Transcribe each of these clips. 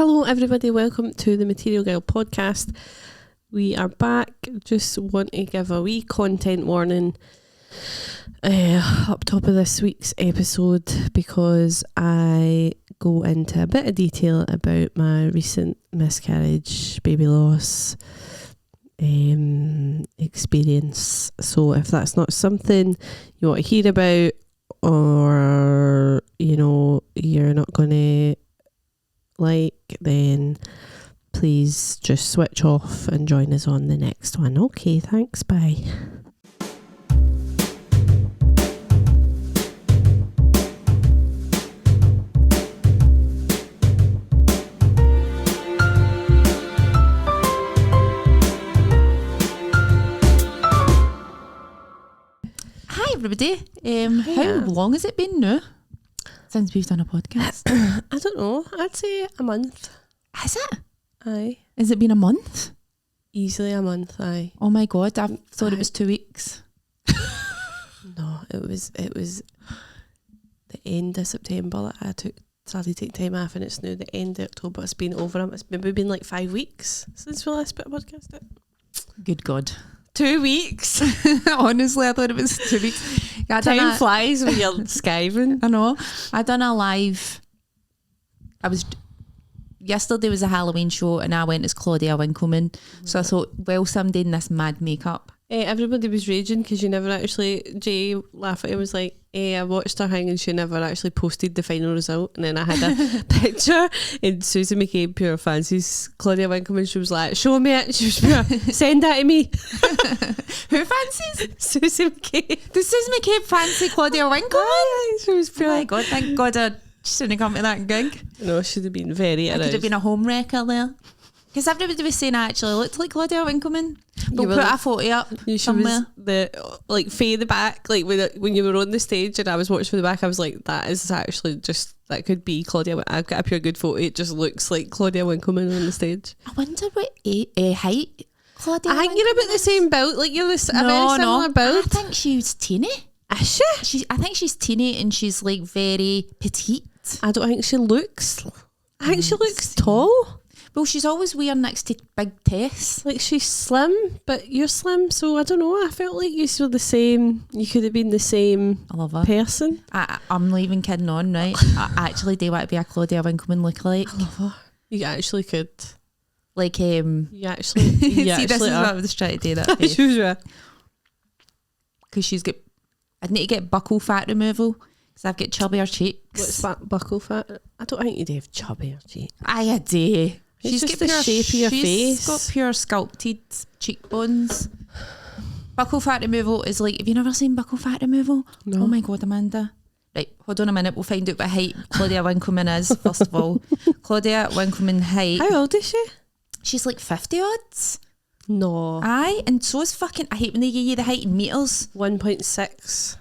Hello everybody, welcome to the Material Girl podcast. We are back. Just want to give a wee content warning up top of this week's episode because I go into a bit of detail about my recent miscarriage, baby loss experience. So if that's not something you want to hear about, or you know you're not going to like, then please just switch off and join us on the next one. Okay, thanks, bye. Hi everybody. How long has it been now since we've done a podcast? I don't know, I'd say a month. Has it? Aye. Has it been a month? Easily a month, aye. Oh my god, I thought it was 2 weeks. No, it was the end of September that I started taking time off, and it's now the end of October. It's been over. It's maybe been like 5 weeks since we last put a podcast out. Good God. 2 weeks. Honestly, I thought it was 2 weeks. Yeah, Time flies when you're skiving. I know. I done a live. Yesterday was a Halloween show and I went as Claudia Winkleman. Mm-hmm. So I thought, well, somebody in this mad makeup. Everybody was raging because you never actually, Jay Lafferty was like, I watched her hang and she never actually posted the final result. And then I had a picture and Susie McCabe, Pure Fancies, Claudia Winkleman, she was like, show me it. She was pure, send that to me. Who fancies? Susie McCabe. Does Susie McCabe fancy Claudia Winkleman? She was pure. Oh my God, thank God I shouldn't come to that gig. No, should have been very aroused. I could have been a home wrecker there. Because everybody was saying I actually looked like Claudia Winkleman. We'll put a photo up somewhere. Was Faye the back, like when you were on the stage and I was watching from the back, I was like, that is actually just, that could be Claudia. I've got a pure good photo. It just looks like Claudia Winkleman on the stage. I wonder what height Claudia I think you're about the same build. Like you're a very similar build. I think she's teeny. Is she? I think she's teeny and she's like very petite. I don't think she looks. I think she looks tall. Well, she's always wearing next to big Tess. Like she's slim, but you're slim, so I don't know. I felt like you were the same. You could have been the same I love her. person. I'm not even kidding on, right? I actually do want to be a Claudia Winkleman lookalike. I love her. You actually could. Like, You actually. see, this is what I was trying to do that. Because she's got. I'd need to get buckle fat removal. Because I've got chubbier cheeks. What's buckle fat? I don't think you'd have chubbier cheeks. I do. She's just the shape of your face. She's got pure sculpted cheekbones. Buckle fat removal is like, have you never seen buckle fat removal? No. Oh my God, Amanda. Right, hold on a minute. We'll find out what height Claudia Winkleman is, first of all. Claudia Winkleman height. How old is she? She's like 50 odds. No. Aye, and so is fucking, I hate when they give you the height in metres. 1.6.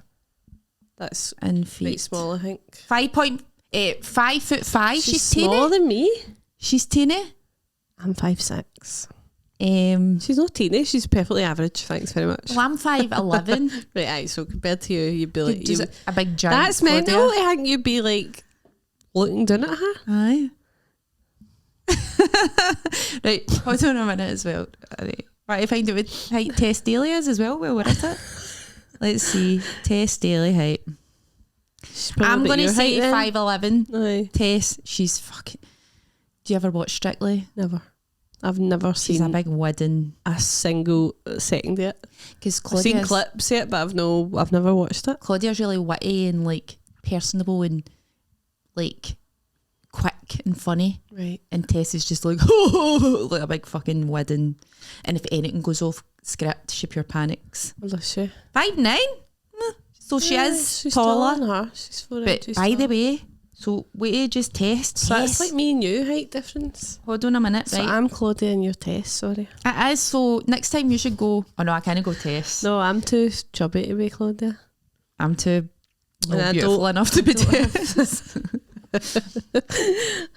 That's in feet. quite small, I think. 5'5". She's teeny. Smaller than me. She's teeny. I'm 5'6". She's not teeny. She's perfectly average. Thanks very much. Well, I'm 5'11". Right, aye. So compared to you, you'd be like a big giant. That's mental. I think you'd be like looking down at her. Aye. Right, hold on a minute as well. Right, I find out what height Tess Daly is as well. Well, where is it? Let's see. Tess Daly height. I'm going to say 5'11". Aye. Tess, she's fucking. Do you ever watch Strictly? Never. I've never seen. She's a big wedding. A single second yet. Because I've seen clips yet, but I've never watched it. Claudia's really witty and like personable and like quick and funny. Right. And Tess is just like like a big fucking wedding. And if anything goes off script, she pure panics. Does she? 5'9". So she is she's taller. Than her. She's 4 but inches by tall. the way, so wait, just Tess. So that's like me and you height difference. Hold on a minute, so right? I'm Claudia and you're Tess, sorry. It is, so next time you should go. Oh no, I can't go Tess. No, I'm too chubby to be Claudia. I'm too beautiful enough to be Tess.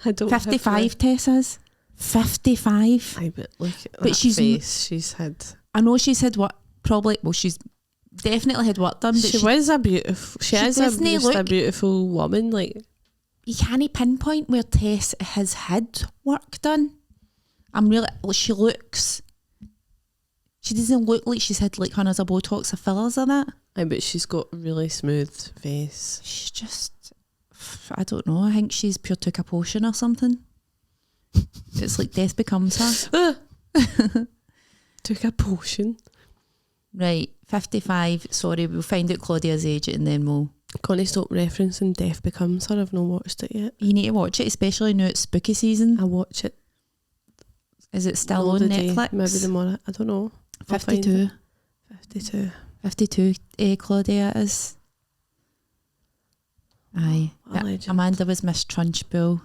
I don't 55 Tess is. 55. I bet look at that face she's had. I know she's had what probably, well she's definitely had work done, but she was a beautiful, she is a beautiful woman, like you can't pinpoint where Tess has had work done. She doesn't look like she's had like hundreds of Botox or fillers or that. I bet she's got a really smooth face. She's just, I don't know, I think she's pure took a potion or something. It's like death becomes her. Took a potion. Right, 55, sorry, we'll find out Claudia's age and then we'll... Connie, stop referencing Death Becomes Her. I've not watched it yet. You need to watch it, especially now it's spooky season. I watch it. Is it still on Netflix? Maybe tomorrow. I don't know. 52. 52, Claudia is. Aye. Amanda was Miss Trunchbull.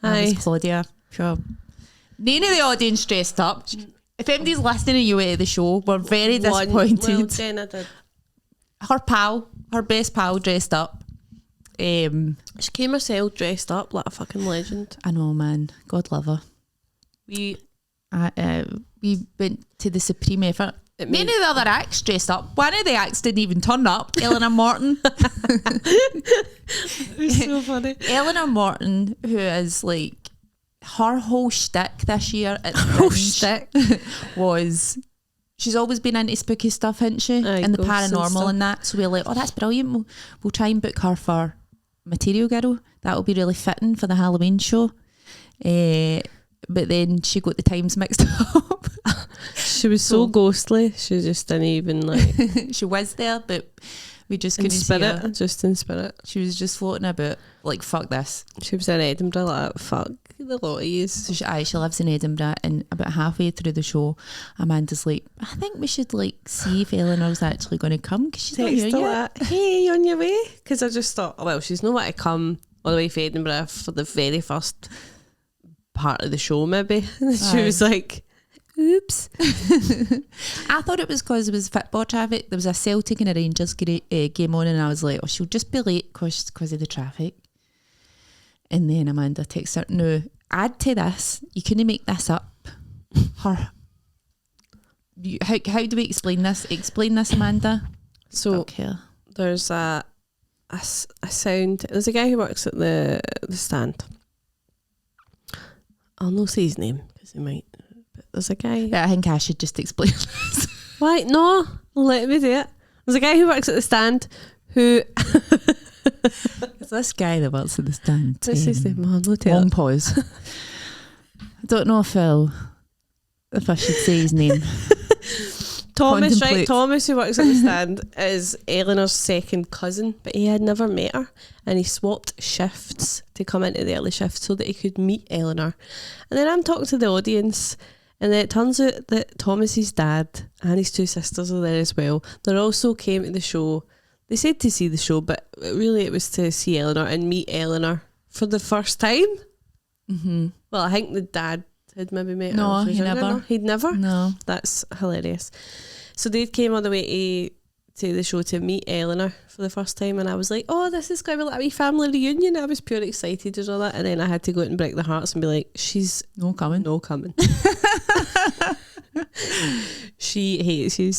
I was Claudia. Sure. None of the audience dressed up. If anybody's listening to you at the show, we're very disappointed. Well, Jenna did. Her best pal dressed up. She came herself dressed up like a fucking legend. I know, man. God love her. We went to the supreme effort. Many of the other acts dressed up. One of the acts didn't even turn up. Eleanor Morton. It was so funny. Eleanor Morton, who is like, her whole shtick this year at the was, she's always been into spooky stuff, hasn't she? And the paranormal and that. So we're like, oh, that's brilliant. We'll try and book her for Material Girl. That will be really fitting for the Halloween show. But then she got the times mixed up. She was so ghostly. She just didn't even like. She was there, but we just couldn't see her. Just in spirit. She was just floating about like, fuck this. She was in Edinburgh like, fuck the lot of yous. So she lives in Edinburgh, and about halfway through the show, Amanda's like, I think we should like see if Eleanor's actually going to come because she's not here yet. Hey, you on your way? Because I just thought, oh, well, she's not going to come all the way from Edinburgh for the very first part of the show, maybe. And she was like, oops. I thought it was because it was football traffic. There was a Celtic and a Rangers game on, and I was like, oh, she'll just be late because of the traffic. And then Amanda texts her, no, add to this, you couldn't make this up. How do we explain this? Explain this, Amanda. So there's a sound. There's a guy who works at the stand. I'll not say his name because he might. But there's a guy. Yeah, I think I should just explain this. Why? No, let me do it. There's a guy who works at the stand who. It's this guy that works at the stand. What's his name? Long pause. I don't know if I should say his name. Thomas, right? Thomas, who works at the stand, is Eleanor's second cousin, but he had never met her, and he swapped shifts to come into the early shift so that he could meet Eleanor. And then I'm talking to the audience, and then it turns out that Thomas's dad and his two sisters are there as well. They also came to the show. They said to see the show, but really it was to see Eleanor and meet Eleanor for the first time. Mm-hmm. Well, I think the dad had maybe met her. No, he never. He'd never? No. That's hilarious. So they came all the way to the show to meet Eleanor for the first time, and I was like, oh, this is going to be like a wee family reunion. I was pure excited and all that, and then I had to go out and break their hearts and be like, she's no coming. She hates you.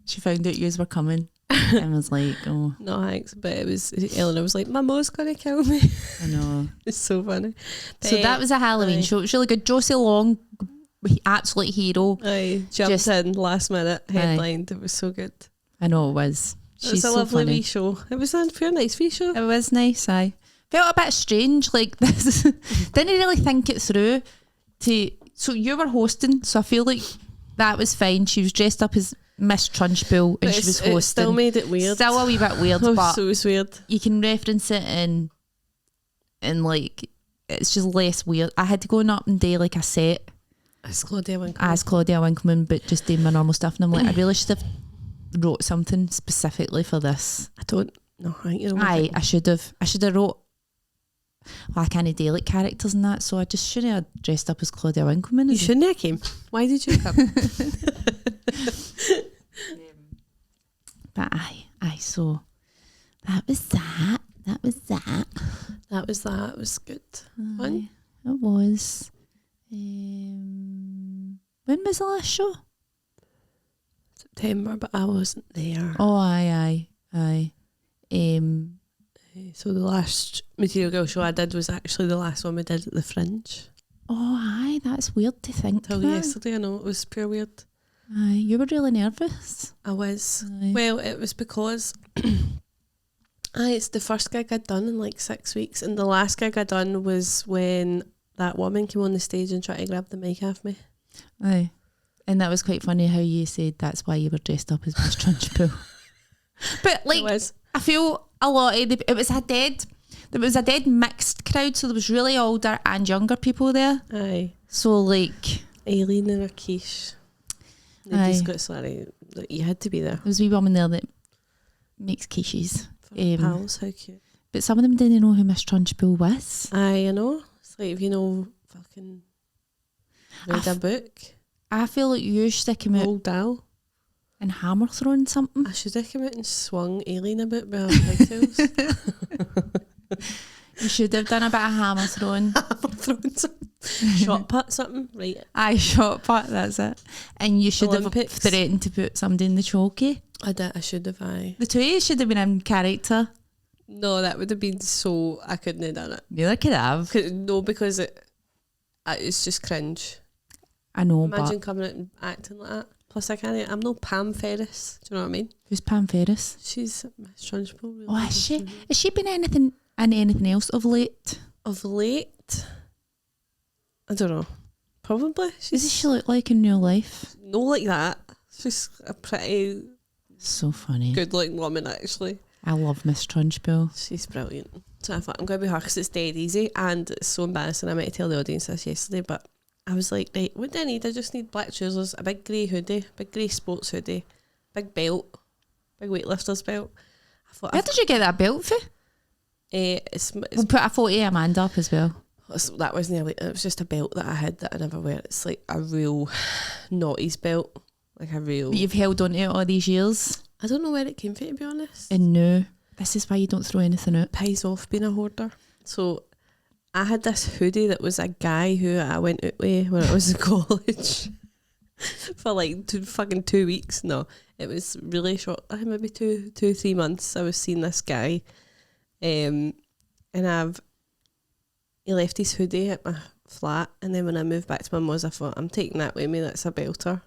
She found out yous were coming and was like, oh. No thanks, but it was, Eleanor was like, my mom's going to kill me. I know. It's so funny. So that was a Halloween show. It was really good. Josie Long, absolute hero. I jumped in last minute, headlined. It was so good. I know it was. It was a lovely wee show. It was a pure nice wee show. It was nice, I felt a bit strange, like this. Didn't really think it through. So you were hosting, so I feel like that was fine. She was dressed up as Miss Trunchbull and she was hosting. It still made it weird. Still a wee bit weird, but so it's weird. You can reference it and like it's just less weird. I had to go up and do like a set as Claudia Winkleman, but just doing my normal stuff, and I'm like, I really should have wrote something specifically for this. I don't know. I should have wrote. Well, I can't do like characters and that, so I just shouldn't have dressed up as Claudia Winkleman. You shouldn't have came. Why did you come? But so that was that. It was good. Fun. It was. When was the last show? September, but I wasn't there. Oh, aye. So the last Material Girl show I did was actually the last one we did at the Fringe. Oh, aye, that's weird to think. Till that. yesterday, I know, it was pure weird. Aye, you were really nervous. I was. Aye. Well, it was because it's the first gig I'd done in like 6 weeks, and the last gig I'd done was when that woman came on the stage and tried to grab the mic off me. Aye. And that was quite funny how you said that's why you were dressed up as Miss Trunchbull. But like, I feel a lot of there was a dead mixed crowd, so there was really older and younger people there. Aye. So like Aileen and Rakesh. They just got sorry. You had to be there. There was a wee woman there that makes quiches. Pals, how cute. But some of them didn't know who Miss Trunchbull was. Aye, I know. It's like if you know fucking read a book. I feel like you should have come out Old Dal. and hammer thrown something. I should have come out and swung Aileen a bit with her pigtails. You should have done a bit of hammer throwing. Hammer throwing something. Shot put something, right? Aye, shot put, that's it. And you should Olympics. have threatened to put somebody in the chalky. I did, I should have, aye. The two of you should have been in character. No, that would have been so, I couldn't have done it. Neither could have. No, because it's just cringe. I know, Imagine but coming out and acting like that. Plus, I'm no Pam Ferris. Do you know what I mean? who's Pam Ferris? She's Miss Trunchbull. Really. Oh, is she? Has she been in anything else of late? Of late? I don't know. Probably. What does she look like in real life? No, like that. She's a pretty So funny. good looking woman, actually. I love Miss Trunchbull. She's brilliant. So I thought I'm going to be her because it's dead easy and it's so embarrassing. I meant to tell the audience this yesterday, but I was like, right, what do I need? I just need black trousers, a big grey hoodie, big grey sports hoodie, big belt, big weightlifter's belt. I thought, Where did you get that belt for? it's We'll put a photo of Amanda up as well. that wasn't it was just a belt that I had that I never wear. It's like a real naughty's belt, like a real. That you've held on to it all these years. I don't know where it came from, to be honest. And no, this is why you don't throw anything out. Pies off being a hoarder. So I had this hoodie that was a guy who I went out with when I was in college for like 2 weeks. No, it was really short. Maybe 3 months. I was seeing this guy, and he left his hoodie at my flat, and then when I moved back to my mum's, I thought, I'm taking that with me. That's a belter.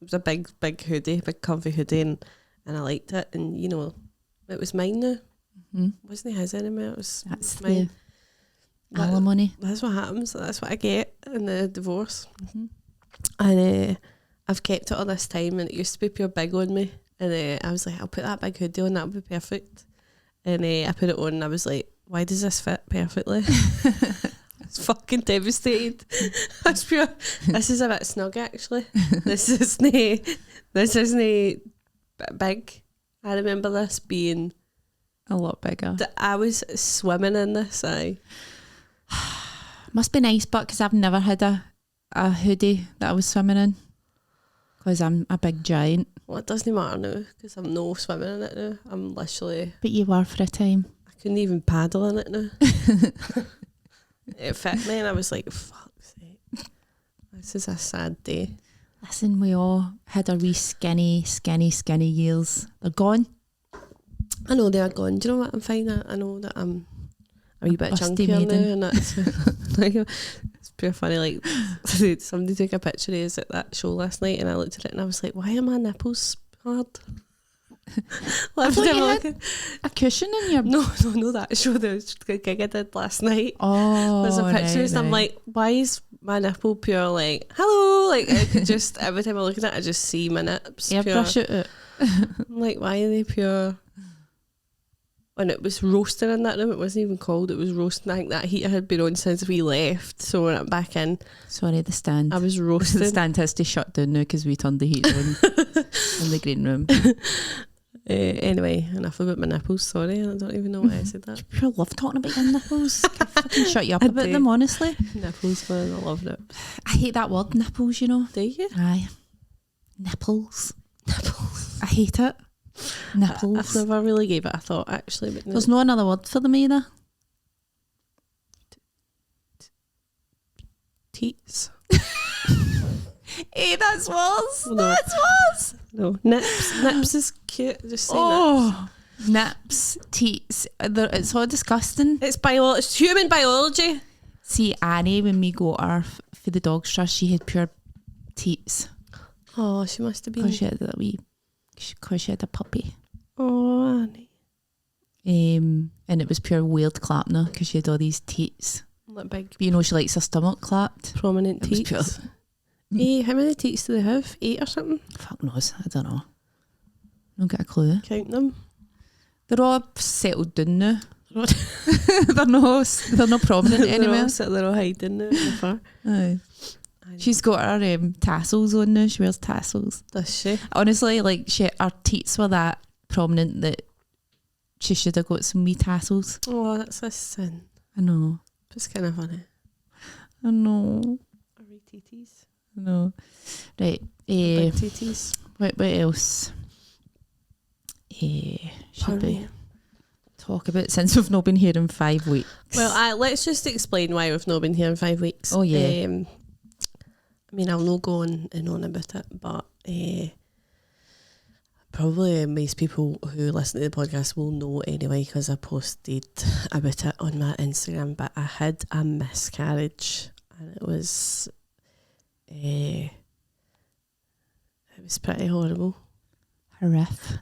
It was a big hoodie, big comfy hoodie, and I liked it. And you know, it was mine now. Mm-hmm. It wasn't his anymore. That's mine. The alimony. That's what happens. That's what I get in the divorce. Mm-hmm. And I've kept it all this time, and it used to be pure big on me. And I was like, I'll put that big hoodie on. That'll be perfect. And I put it on, and I was like, why does this fit perfectly? It's fucking devastated. That's pure. This is a bit snug, actually. This isn't big. I remember this being A lot bigger. I was swimming in this. Must be nice, but because I've never had a hoodie that I was swimming in. Because I'm a big giant. Well, it doesn't matter now because I'm no swimming in it now. I'm literally. But you were for a time. I couldn't even paddle in it now. It fit me, and I was like, "Fuck's sake, this is a sad day." Listen, we all had our wee skinny years. They're gone. I know they are gone. Do you know what? I'm fine. I know that I'm a wee bit Busty chunkier maiden. now, and that's like, it's pure funny. Like somebody took a picture of us at that show last night, and I looked at it and I was like, "Why are my nipples hard?" I thought you had a cushion in your... No, that show, the gig I did last night. Oh, There's a picture, and I'm like, why is my nipple pure like, hello? Like, I could just, every time I look at it, I just see my nips. Airbrush it out. I'm like, why are they pure? And it was roasting in that room. It wasn't even cold. It was roasting. I think that heater had been on since we left. So when I'm back in, Sorry, the stand. I was roasting. The stand has to shut down now because we turned the heat on in the green room. Anyway, enough about my nipples. Sorry, I don't even know why I said that. You pure love talking about your nipples. Can I fucking shut you up I about do. them, honestly. Nipples, man. I love it. I hate that word, nipples, you know. Do you? Aye. Nipples. I hate it. Nipples. I've never really gave it a thought, actually. But There's no another word for them either. Teats. Hey, that's worse. No. That's worse. No, nips is cute. Just saying Oh, nips, teats. It's all disgusting. It's human biology. See, Annie, when we got her for the dog's trust, she had pure teats. Oh, she must have been. Because she had a puppy. Oh, Annie. And it was pure weird clapping her because she had all these teats. Like big. But you know, she likes her stomach clapped. Prominent teats. How many teats do they have? 8 or something? Fuck knows. I don't know. I don't get a clue. Count them. They're all settled down now. they're not prominent anymore. They're all hiding now in the fur. Aye. She's got her tassels on now. She wears tassels. Does she? Honestly, like her teats were that prominent that she should have got some wee tassels. Oh, that's a sin. I know. It's kind of funny. I know. Are we titties? I know. Right. Big titties. What else? Should we talk about since we've not been here in 5 weeks? Well, let's just explain why we've not been here in 5 weeks. Oh yeah. I mean, I'll not go on and on about it, but probably most people who listen to the podcast will know anyway because I posted about it on my Instagram. But I had a miscarriage, and it was pretty horrible. Horrific.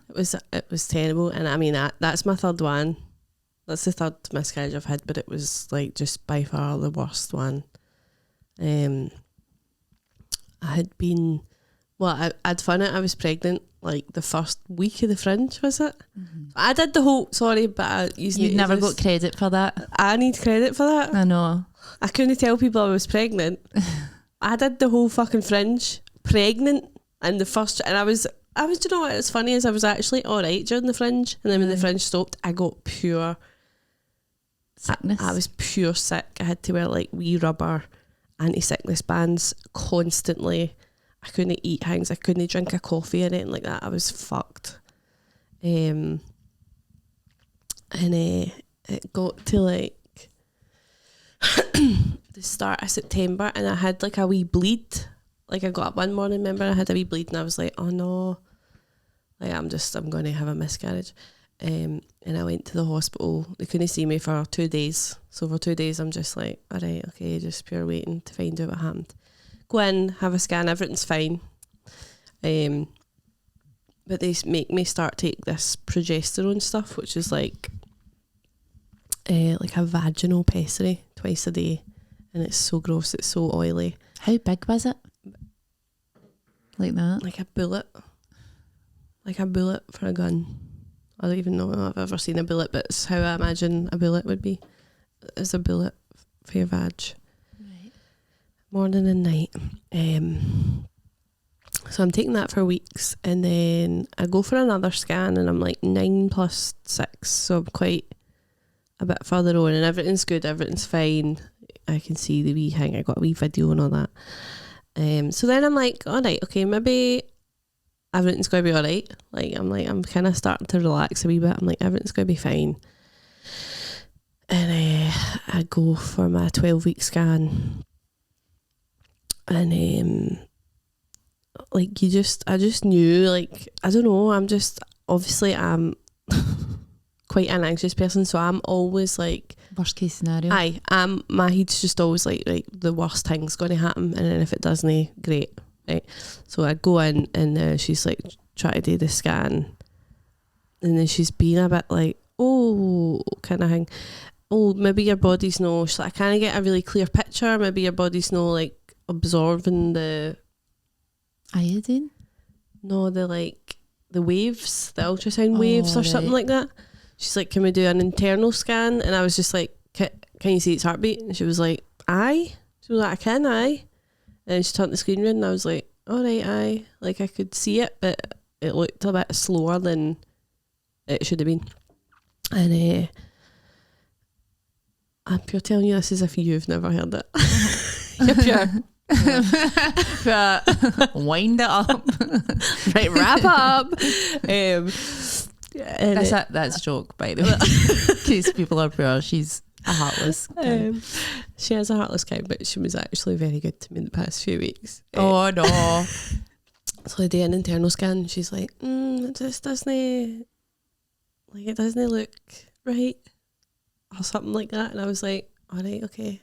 It was terrible, and I mean that's my third one. That's the third miscarriage I've had, but it was like just by far the worst one. I had been, I'd found out I was pregnant like the first week of the Fringe, was it? Mm-hmm. I did the whole, but you never got credit for that. I need credit for that. I know. I couldn't tell people I was pregnant. I did the whole fucking Fringe, pregnant, and the first, and I was, do you know what was funny is I was actually alright during the Fringe, and then when the Fringe stopped, I got pure sickness. I was pure sick. I had to wear like wee rubber anti-sickness bands constantly. I couldn't eat things. I couldn't drink a coffee or anything like that. I was fucked. And it got to like the start of September, and I had like a wee bleed. Like I got up one morning, remember, I had a wee bleed, and I was like, oh no, like I'm going to have a miscarriage. And I went to the hospital. They couldn't see me for 2 days. So for 2 days, I'm just like, all right, okay, just pure waiting to find out what happened. Go in, have a scan, everything's fine. But they make me start take this progesterone stuff, which is like a vaginal pessary twice a day, and it's so gross. It's so oily. How big was it? Like that? Like a bullet for a gun. I don't even know if I've ever seen a bullet, but it's how I imagine a bullet would be. It's a bullet for your vag. Right. Morning and night. So I'm taking that for weeks, and then I go for another scan, and I'm like 9 + 6, so I'm quite a bit further on, and everything's good, everything's fine. I can see the wee thing. I got a wee video and all that. So then I'm like, all right, okay, maybe everything's going to be all right. I'm kind of starting to relax a wee bit. I'm like, everything's going to be fine. And I go for my 12-week scan. And I just knew, like, I don't know, I'm quite an anxious person, so I'm always like, worst case scenario. My head's just always like, right, the worst thing's going to happen, and then if it doesn't, great, right? So I go in, and she's like, try to do the scan, and then she's been a bit like, oh, kind of thing. Oh, maybe your body's no. She's like, I kind of get a really clear picture. Maybe your body's no like absorbing the iodine. No, the waves, the ultrasound waves or something like that. She's like, can we do an internal scan? And I was just like, can you see its heartbeat? And she was like, aye. She was like, I can, aye. And she turned the screen around, and I was like, all right, aye. Like I could see it, but it looked a bit slower than it should have been. And I'm pure telling you this as if you've never heard it. You're pure. Wind it up. Right, wrap up. That's a joke, by the way. In case people are pure, she's a heartless cow. She is a heartless cow, but she was actually very good to me in the past few weeks. Oh no. So I did an internal scan. She's like, it just doesn't like, it doesn't look right, or something like that. And I was like, all right, okay.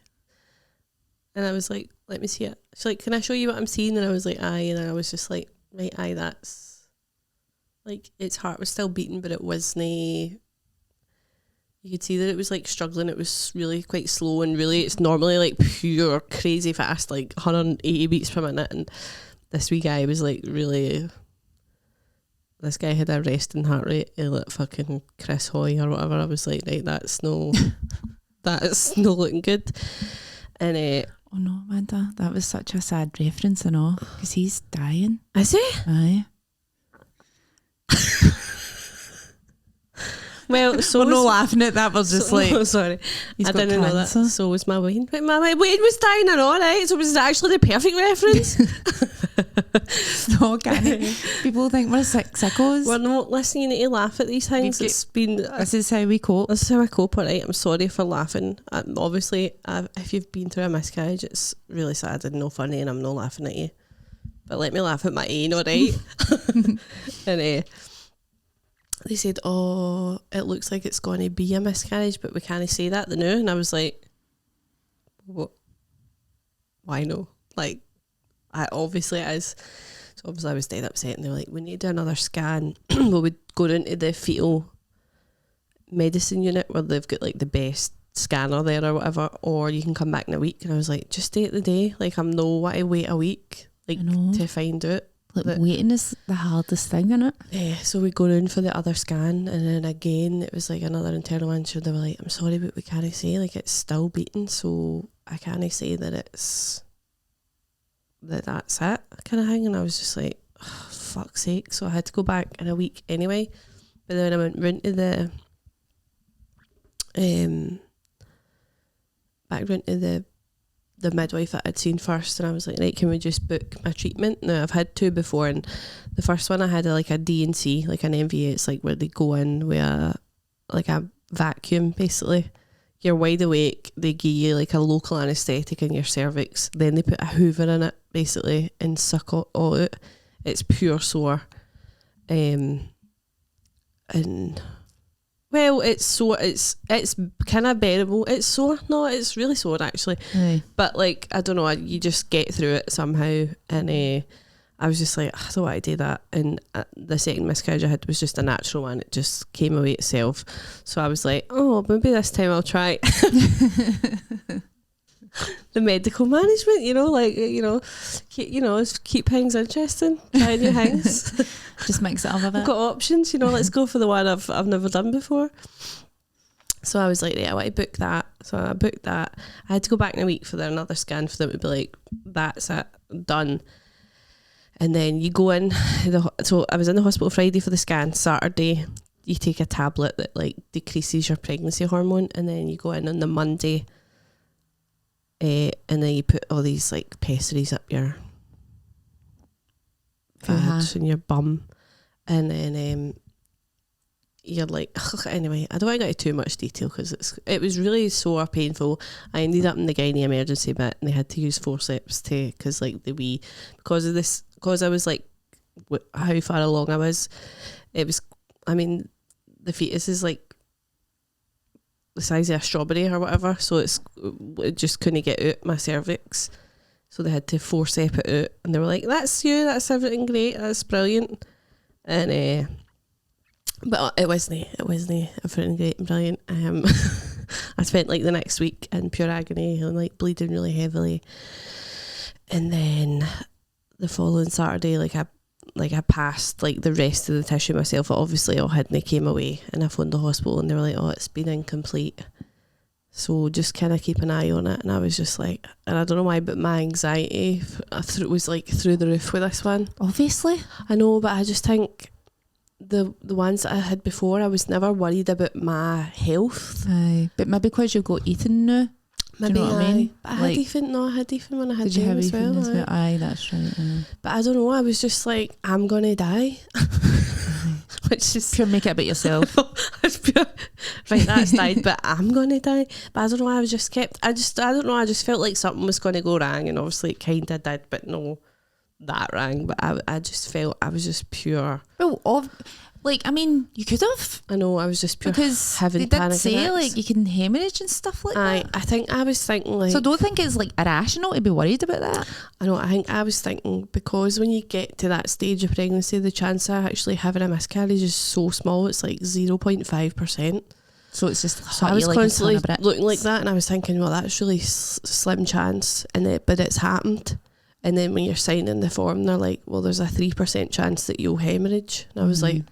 And I was like, let me see it. She's like, can I show you what I'm seeing? And I was like, aye. And I was just like, right, aye, that's, like, its heart was still beating, but it wasn't, you could see that it was like struggling. It was really quite slow, and really it's normally like pure crazy fast, like 180 beats per minute. And this wee guy was like really, this guy had a resting heart rate like fucking Chris Hoy or whatever. I was like, right, that's no looking good. And oh no, Amanda, that was such a sad reference and all, because he's dying. Is he? Aye. Well, so we're not laughing at that. Was just like, no, sorry, I didn't know that. So was my Wayne. But my Wayne was dying and all right. So it was actually the perfect reference. No, can people think we're sickos? We're not listening. You need to laugh at these things. This is how we cope. This is how I cope. All right. I'm sorry for laughing. Obviously, if you've been through a miscarriage, it's really sad and no funny, and I'm not laughing at you. But let me laugh at my own, all right? And they said, oh, it looks like it's going to be a miscarriage, but we can't say that the now. And I was like, what? Why no? Like, obviously it is. So obviously I was dead upset, and they were like, we need to do another scan. We would go into the fetal medicine unit where they've got like the best scanner there or whatever, or you can come back in a week. And I was like, just stay at the day. Like, I'm no want to wait a week to find out. Like, waiting is the hardest thing, isn't it? Yeah, so we go round for the other scan, and then again it was like another internal one. So they were like, I'm sorry, but we can't say, like, it's still beating, so I can't say that it's that's it kind of thing. And I was just like, oh, fuck's sake. So I had to go back in a week anyway. But then I went round to the the midwife that I'd seen first, and I was like, right, can we just book my treatment? Now, I've had two before, and the first one I had like a D&C, like an MVA. It's like where they go in with a vacuum, basically. You're wide awake, they give you like a local anaesthetic in your cervix, then they put a hoover in it, basically, and suck it all out. It's pure sore. And well, it's sore. It's kind of bearable. It's sore. No, it's really sore actually. Aye. But like, I don't know. You just get through it somehow. And I was just like, I don't want to do that. And the second miscarriage I had was just a natural one. It just came away itself. So I was like, oh, maybe this time I'll try the medical management. Keep things interesting. Try new things. Just mix it up a bit. I've got options, let's go for the one I've never done before. So I was like, yeah, I want to book that. So I booked that. I had to go back in a week for another scan for them to be like, that's it, done. And then you go in. So I was in the hospital Friday for the scan. Saturday, you take a tablet that like decreases your pregnancy hormone, and then you go in on the Monday, and then you put all these like pessaries up your and your bum, and then you're like, anyway, I don't want to go into too much detail because it was really sore, painful. I ended up in the gynae emergency bit, and they had to use forceps because like because I was like how far along I was. It was, I mean, the fetus is like the size of a strawberry or whatever, so it just couldn't get out my cervix. So they had to forcep it out, and they were like, that's you, that's everything great, that's brilliant. And but it wasn't everything great and brilliant. I spent like the next week in pure agony and like bleeding really heavily. And then the following Saturday, I passed like the rest of the tissue myself. It obviously all hadn't came away, and I phoned the hospital and they were like, oh, it's been incomplete. So just kind of keep an eye on it. And I was just like, and I don't know why, but my anxiety was like through the roof with this one. Obviously. I know, but I just think the ones that I had before, I was never worried about my health. Aye, but maybe because you've got eating now. Maybe, do you know what I mean? But I had Ethan when I had Did you have as Ethan well. as well? Aye, that's right. But I don't know, I was just like, I'm going to die. Which is pure make it about yourself. It's pure, right, that's died, but I'm going to die. But I don't know, I just felt like something was going to go wrong, and obviously it kind of did, but no, that rang. But I just felt I was just pure. Well, Like, I mean, you could have. I know, I was just pure because having they did panic say attacks. like you can hemorrhage and stuff like that. I think I was thinking like. So I don't think it's like irrational to be worried about that. I know. I think I was thinking because when you get to that stage of pregnancy, the chance of actually having a miscarriage is so small. It's like 0.5%. So it's just. So I was constantly looking like that, and I was thinking, well, that's really slim chance, but it's happened. And then when you're signing the form, they're like, well, there's a 3% chance that you'll hemorrhage. And I was like,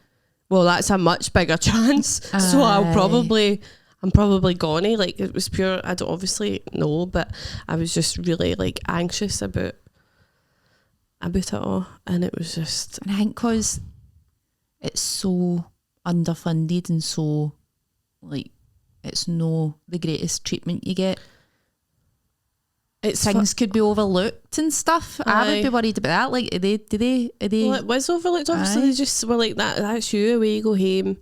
well, that's a much bigger chance. So I'm probably gonna, like, it was pure, I don't obviously know, but I was just really like anxious about it all. And it was just. And I think because it's so underfunded and so like it's no the greatest treatment you get. Things could be overlooked and stuff. I would be worried about that. Like, are they? Well, it was overlooked. Obviously, they just were like, that's you. Away you go home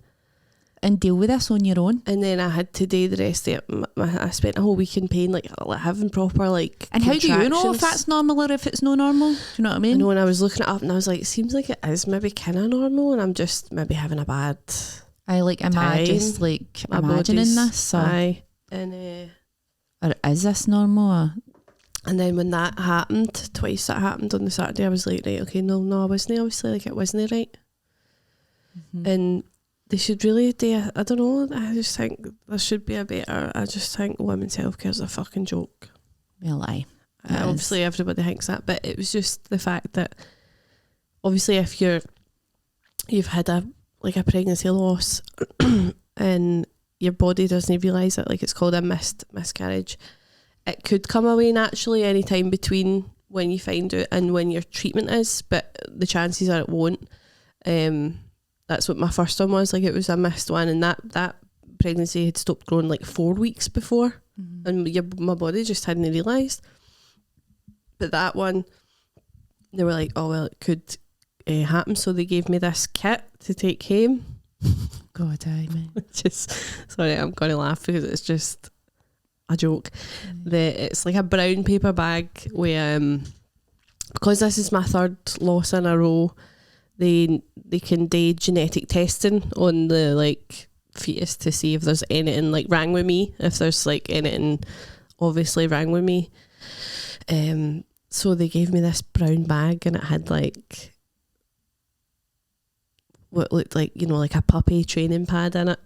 and deal with this on your own. And then I had to do the rest of it. I spent a whole week in pain, like having proper like. And how do you know if that's normal or if it's no normal? Do you know what I mean? I know. When I was looking it up, and I was like, it seems like it is maybe kind of normal, and I'm just maybe having a bad. Just like imagining this. Or is this normal? And then when that happened, twice that happened on the Saturday, I was like, right, okay, no, I wasn't, obviously, like, it wasn't right. Mm-hmm. And they should really do, I don't know, I just think there should be I just think women's healthcare is a fucking joke. Well, obviously everybody thinks that, but it was just the fact that, obviously if you've had a pregnancy loss and your body doesn't realise it, like it's called a miscarriage, it could come away naturally any time between when you find out and when your treatment is, but the chances are it won't. That's what my first one was. Like, it was a missed one, and that pregnancy had stopped growing like 4 weeks before, and my body just hadn't realised. But that one, they were like, oh well, it could happen, so they gave me this kit to take home. God, man. Sorry, I'm going to laugh because it's just a joke. It's like a brown paper bag where because this is my third loss in a row, they can do genetic testing on the like fetus to see if there's anything like wrong with me, if there's like anything obviously wrong with me. So they gave me this brown bag, and it had like what looked like, you know, like a puppy training pad in it.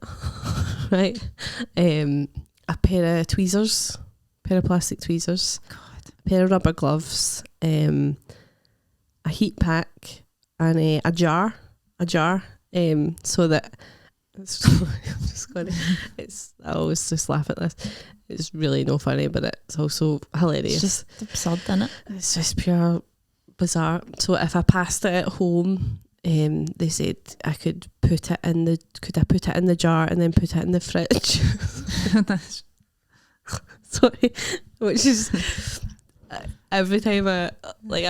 Right? A pair of tweezers, pair of plastic tweezers, a pair of rubber gloves, a heat pack, and a jar, so that I always just laugh at this. It's really no funny, but it's also hilarious. It's just absurd, isn't it? It's just pure bizarre. So if I passed it at home, they said I could put it in the jar and then put it in the fridge. Sorry, which is every time I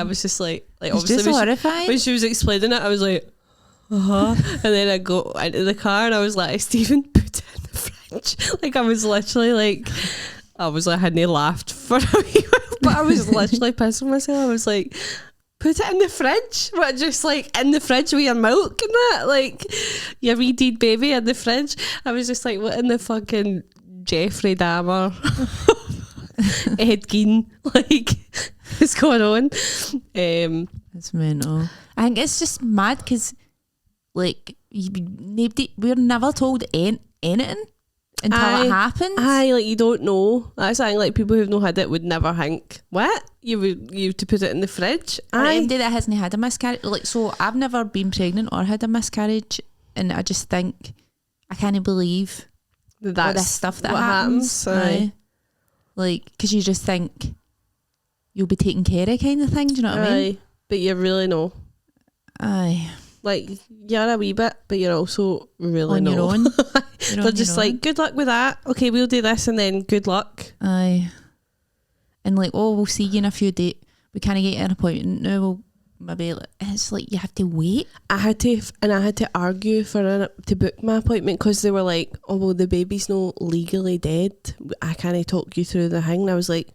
was just like obviously just horrifying. When she was explaining it, I was like, and then I go into the car and I was like, Stephen, put it in the fridge. Like, I was literally like, I hadn't laughed for a wee while, but I was literally pissing myself. I was like, put it in the fridge? What, just like in the fridge with your milk and that? Like, your wee deed baby in the fridge? I was just like, what in the fucking Jeffrey Dahmer Ed Gein, like, what's going on? It's mental. I think it's just mad because like we're never told anything until it happens. Like, you don't know. That's something like people who've not had it would never think, what? You to put it in the fridge? Anybody that hasn't had a miscarriage, like, so I've never been pregnant or had a miscarriage, and I just think I can't believe that's all this stuff that happens. Like, because you just think you'll be taken care of, kind of thing. Do you know what I mean? But you really know. Like, you're a wee bit, but you're also really on your own. They're just like, good luck with that. Okay, we'll do this, and then good luck. And like, oh, we'll see you in a few days. We can't get an appointment now. We'll maybe. It's like you have to wait. I had to argue to book my appointment because they were like, oh well, the baby's not legally dead. I can't talk you through the thing. And I was like,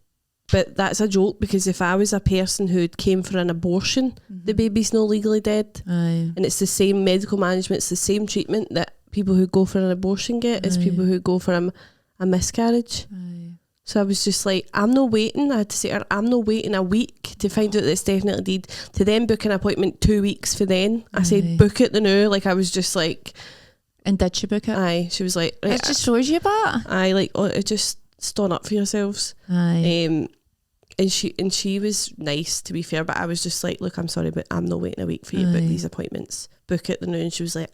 But that's a joke, because if I was a person who came for an abortion, the baby's not legally dead. Aye. And it's the same medical management, it's the same treatment that people who go for an abortion get as people who go for a miscarriage. Aye. So I was just like, I'm not waiting. I had to say to her, I'm not waiting a week to find out that it's definitely dead, to then book an appointment 2 weeks for then. I said, book it the now. Like, I was just like... And did she book it? Aye. She was like... It just shows you about. Aye, like, oh, it just stand up for yourselves. Aye. And she was nice, to be fair, but I was just like, look, I'm sorry, but I'm not waiting a week for you to book these appointments. Book it the now. And she was like,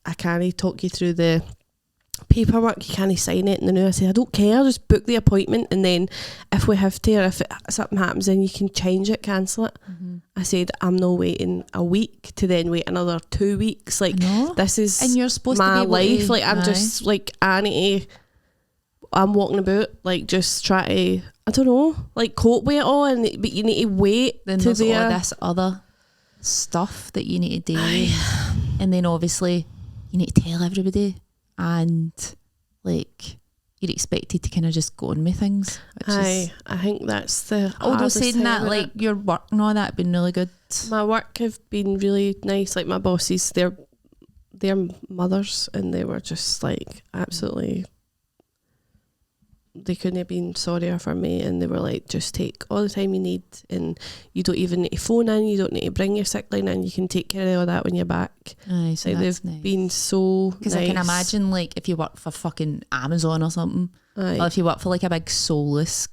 I can't talk you through the paperwork, you can't sign it. And then I said, I don't care, just book the appointment, and then if we have to, or if something happens, then you can change it, cancel it. I said, I'm not waiting a week to then wait another 2 weeks. Like, this is and you're supposed my to be life. Like, I'm just like, I'm walking about, like, just try to, I don't know, like, cope with it all, but you need to wait. Then there's all this other stuff that you need to do. And then obviously you need to tell everybody, and like, you're expected to kind of just go on with things. I think that's the although saying that, like, your work and all that have been really good. My work have been really nice. Like, my bosses, they're mothers, and they were just like, absolutely, they couldn't have been sorrier for me, and they were like, just take all the time you need, and you don't even need to phone in, you don't need to bring your sick line in, you can take care of all that when you're back. Aye, so like, that's they've nice. been so because nice. I can imagine, like, if you work for fucking Amazon or something, or if you work for like a big soulless,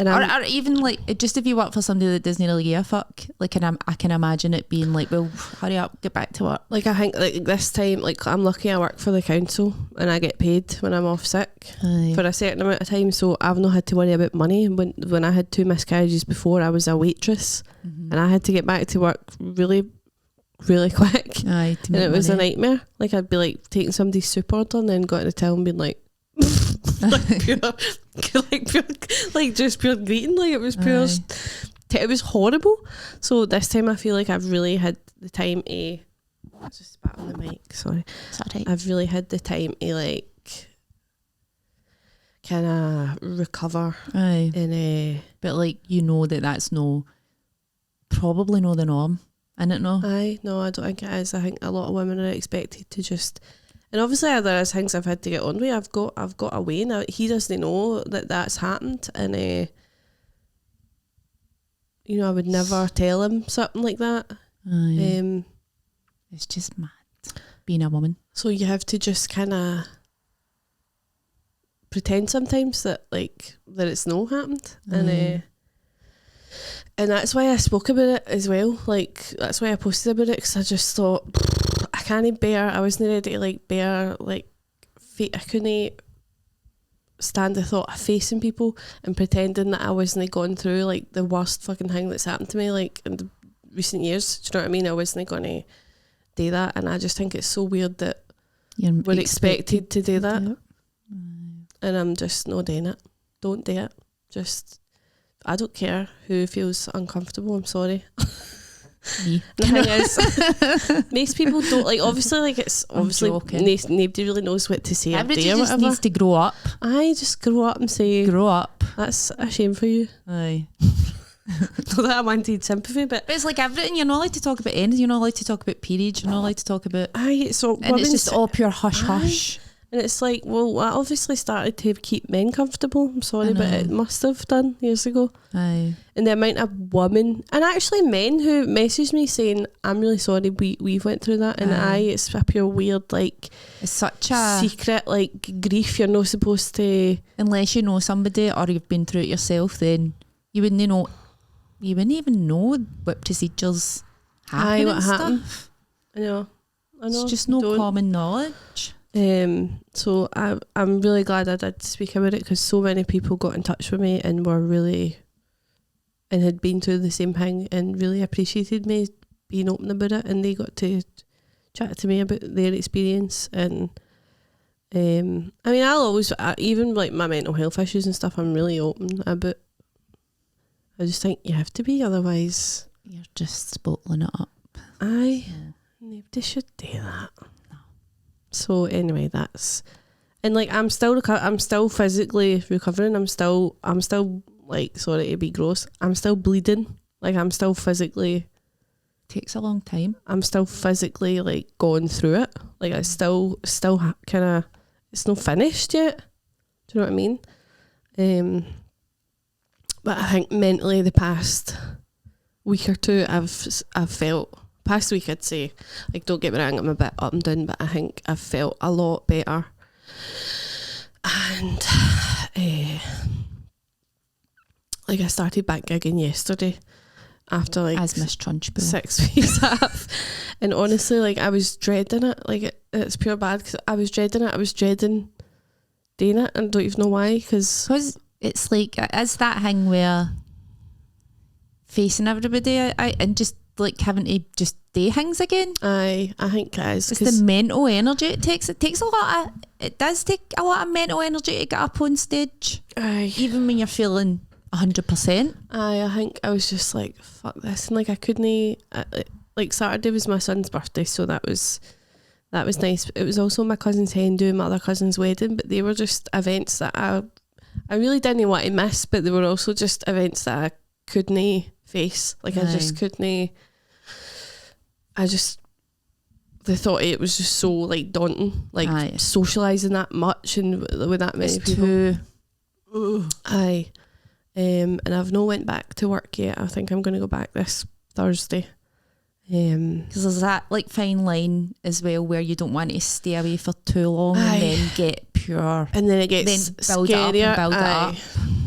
and or even like, just if you work for somebody that doesn't really give a fuck, like, I can imagine it being like, well, hurry up, get back to work. Like, I think, like, this time, like, I'm lucky I work for the council and I get paid when I'm off sick for a certain amount of time, so I've not had to worry about money. When I had 2 miscarriages before, I was a waitress, and I had to get back to work really, really quick. Aye, and it was a nightmare. Like, I'd be like taking somebody's soup order and then got to the till and being like, like just pure greeting. Like, it was pure, it was horrible. So this time I feel like I've really had the time to, I just spat on the mic, sorry. Sorry. I've really had the time to, like, kind of recover. Aye. And but like, you know that's probably not the norm, innit? No. Aye, no, I don't think it is. I think a lot of women are expected to just, and obviously there is things I've had to get on with. I've got away now. He doesn't know that that's happened, and you know, I would never tell him something like that. Aye. It's just mad being a woman. So you have to just kind of pretend sometimes that, like, that it's not happened. And that's why I spoke about it as well. Like, that's why I posted about it, because I just thought, I can't bear, I wasn't ready to, like, bear, like, I couldn't stand the thought of facing people and pretending that I wasn't going through, like, the worst fucking thing that's happened to me, like, in the recent years. Do you know what I mean? I wasn't going to do that, and I just think it's so weird that we're expected to do that. And I'm just not doing it. Don't do it. Just, I don't care who feels uncomfortable. I'm sorry. Me. The thing is, most people don't, like, obviously, like, it's obviously nobody really knows what to say. Everybody just needs to grow up. Aye, just grow up and say, grow up. That's a shame for you. Aye. Not that I wanted sympathy, but it's like everything. You're not allowed to talk about anything. You're not allowed to talk about periods. You're not allowed to talk about. Aye, so and it's just all pure hush hush. And it's like, well, I obviously started to keep men comfortable. I'm sorry, but it must have done years ago. Aye. And the amount of women, and actually men, who messaged me saying, I'm really sorry, we've went through that. And it's a pure weird, like, it's such a secret, like, grief you're not supposed to. Unless you know somebody or you've been through it yourself, then you wouldn't know. You wouldn't even know what procedures happen. What happened. I know. It's just no common knowledge. So I'm really glad I did speak about it, because so many people got in touch with me and were really, and had been through the same thing and really appreciated me being open about it, and they got to chat to me about their experience. And I mean, I'll always, even like my mental health issues and stuff, I'm really open about. I just think you have to be, otherwise you're just bottling it up. Aye, nobody should do that. So anyway, that's And like I'm still physically recovering. I'm still like, sorry to be gross, I'm still bleeding. Like I'm still physically, takes a long time. I'm still physically like going through it. Like it's still kind of, it's not finished yet. Do you know what I mean? But I think mentally the past week or two I've felt, past week I'd say, like don't get me wrong, I'm a bit up and down, but I think I've felt a lot better. And like I started back gigging yesterday after like as Miss Trunchbull 6 weeks off, and honestly like I was dreading it. Like it's pure bad because I was dreading it. I was dreading doing it, and I don't even know why, because it's like it's that thing where facing everybody and just like having to just do things again. I think it is. It's the mental energy it takes. It does take a lot of mental energy to get up on stage. Even when you're feeling 100%. I think I was just like, fuck this, and like I couldn't. Like Saturday was my son's birthday, so that was nice. It was also my cousin's hen doing my other cousin's wedding, but they were just events that I really didn't want to miss, but they were also just events that I couldn't face. Like I just couldn't. They thought it was just so like daunting, like socialising that much and with that many people. And I've not went back to work yet. I think I'm going to go back this Thursday. Because there's that like fine line as well where you don't want to stay away for too long and then get pure, and then it gets build scarier. It up and build it up.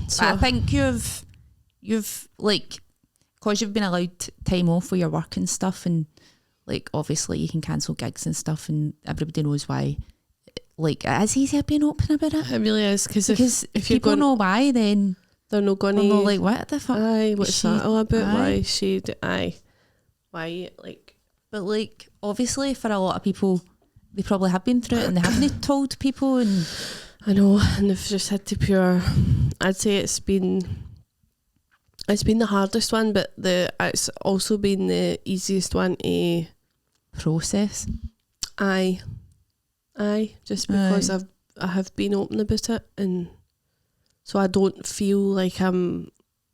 So but I think you've like, because you've been allowed time off for your work and stuff, and like obviously you can cancel gigs and stuff, and everybody knows why. Like it is easier being open about it. It really is, because if people know why, then they're not going to like, what the fuck? What's that all about? Why she? Why, like, but like obviously for a lot of people, they probably have been through it and they haven't told people, and I know, and they've just had to pure. I'd say it's been the hardest one, but it's also been the easiest one to process. Aye, just because I have been open about it, and so I don't feel like I'm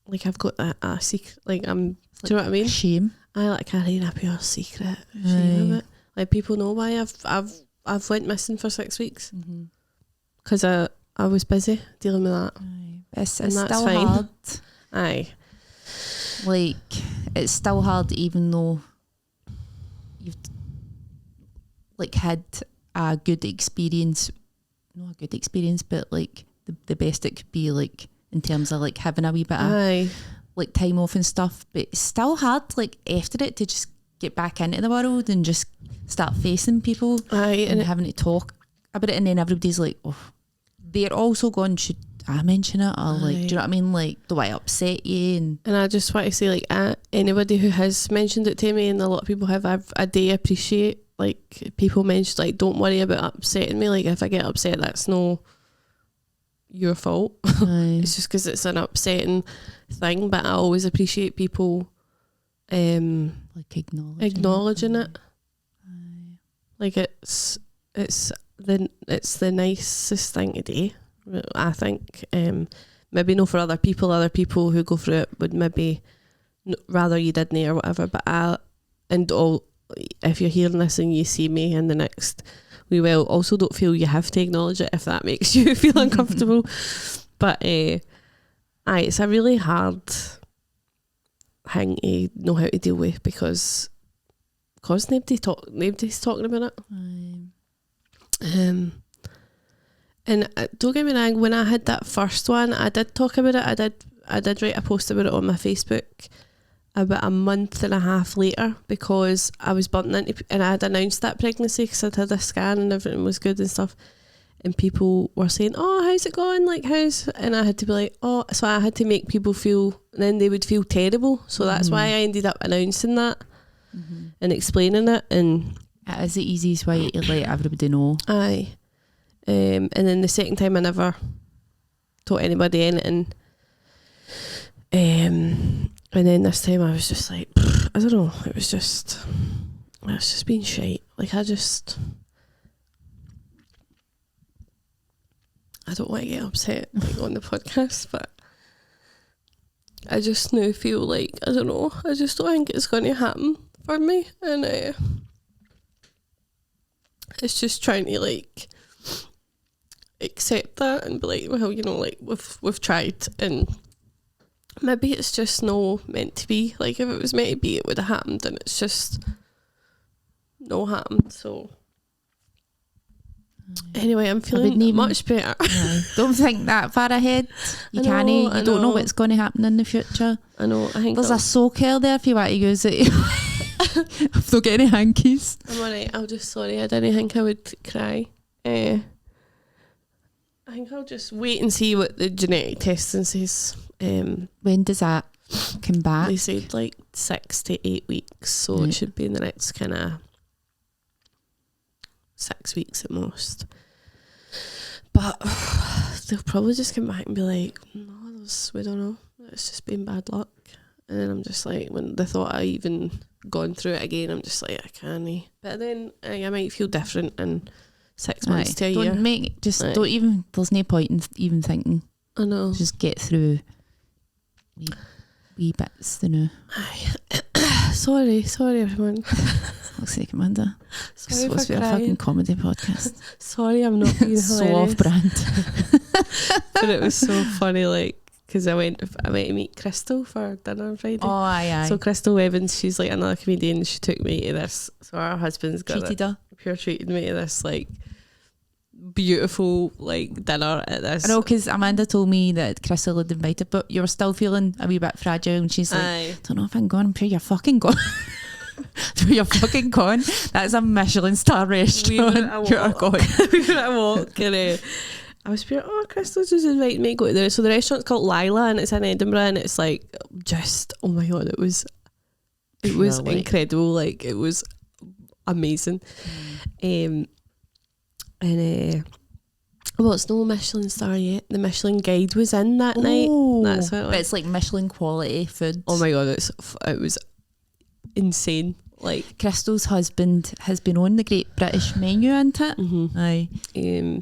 like I've got a secret. Like do you know what I mean? Shame. I like carrying a pure secret. Shame of it. Like people know why I've went missing for 6 weeks because I was busy dealing with that. It's that's still fine. Hard. Aye. Like it's still hard, even though you've like had a good experience. Not a good experience, but like the best it could be, like in terms of like having a wee bit of like time off and stuff, but it's still hard like after it to just get back into the world and just start facing people and having to talk about it, and then everybody's like, oh, they're also going, should I mention it, or like, do you know what I mean, like, do I upset you? And I just want to say, like, anybody who has mentioned it to me, and a lot of people have, I do appreciate like people mention, like, don't worry about upsetting me. Like if I get upset, that's no your fault. It's just because it's an upsetting thing, but I always appreciate people like acknowledging it. Like it's the nicest thing to do, I think. Maybe no for other people who go through it would maybe rather you didn't or whatever, but if you're hearing this and you see me in the next we will, also don't feel you have to acknowledge it if that makes you feel uncomfortable. But it's a really hard thing to know how to deal with because nobody's talking about it. And don't get me wrong, when I had that first one, I did talk about it. I did write a post about it on my Facebook about a month and a half later, because I was bumping into, and I had announced that pregnancy because I'd had a scan and everything was good and stuff, and people were saying, oh, how's it going, like and I had to be like, oh, so I had to make people feel, and then they would feel terrible, so that's why I ended up announcing that and explaining it. And it is the easiest way to let everybody know. Aye. And then the second time I never told anybody anything. And then this time I was just like, I don't know, it's just being shite. Like I just I don't want to get upset like on the podcast, but I just now feel like, I don't know, I just don't think it's going to happen for me, and it's just trying to like accept that and be like, well, you know, like we've tried, and maybe it's just no meant to be. Like if it was meant to be, it would have happened, and it's just no happened. So anyway, I'm feeling much better. Don't think that far ahead. You can't. You don't know what's going to happen in the future. I know. I think there's a soak there if you want to use it. If don't get any hankies. I'm alright. I didn't think I would cry. I think I'll just wait and see what the genetic testing says. When does that come back? They said like 6 to 8 weeks, so it should be in the next kind of 6 weeks at most. But they'll probably just come back and be like, no, we don't know. It's just been bad luck. And then I'm just like, when the thought I even gone through it again, I'm just like, I can't. But then I might feel different in 6 months to a year. Don't even, there's no point in even thinking. I know. Just get through wee bits, you know. Sorry everyone. Looks like Amanda. Sorry it's supposed to be a fucking comedy podcast. Sorry, I'm not being so off brand. But it was so funny, like, because I went to meet Crystal for dinner on Friday. Oh, aye. So Crystal Evans, she's like another comedian. She took me to this. So our husband's got treated me to this like beautiful like dinner at this. I know, because Amanda told me that Crystal had invited, but you were still feeling a wee bit fragile, and she's like, I don't know if I'm going. I'm sure you're fucking gone. You're fucking gone. That's a Michelin star restaurant. You're gone. We were at a walk, and I was like, oh, Crystal's just invited me to go to there. So the restaurant's called Lila, and it's in Edinburgh, and it's like just, oh my god, it was incredible. Like it was amazing. Well, it's no Michelin star yet. The Michelin guide was in that night. That's what it was. But it's like Michelin quality food. Oh my god, it was insane. Like Crystal's husband has been on the Great British Menu, isn't it? Mm-hmm. Aye.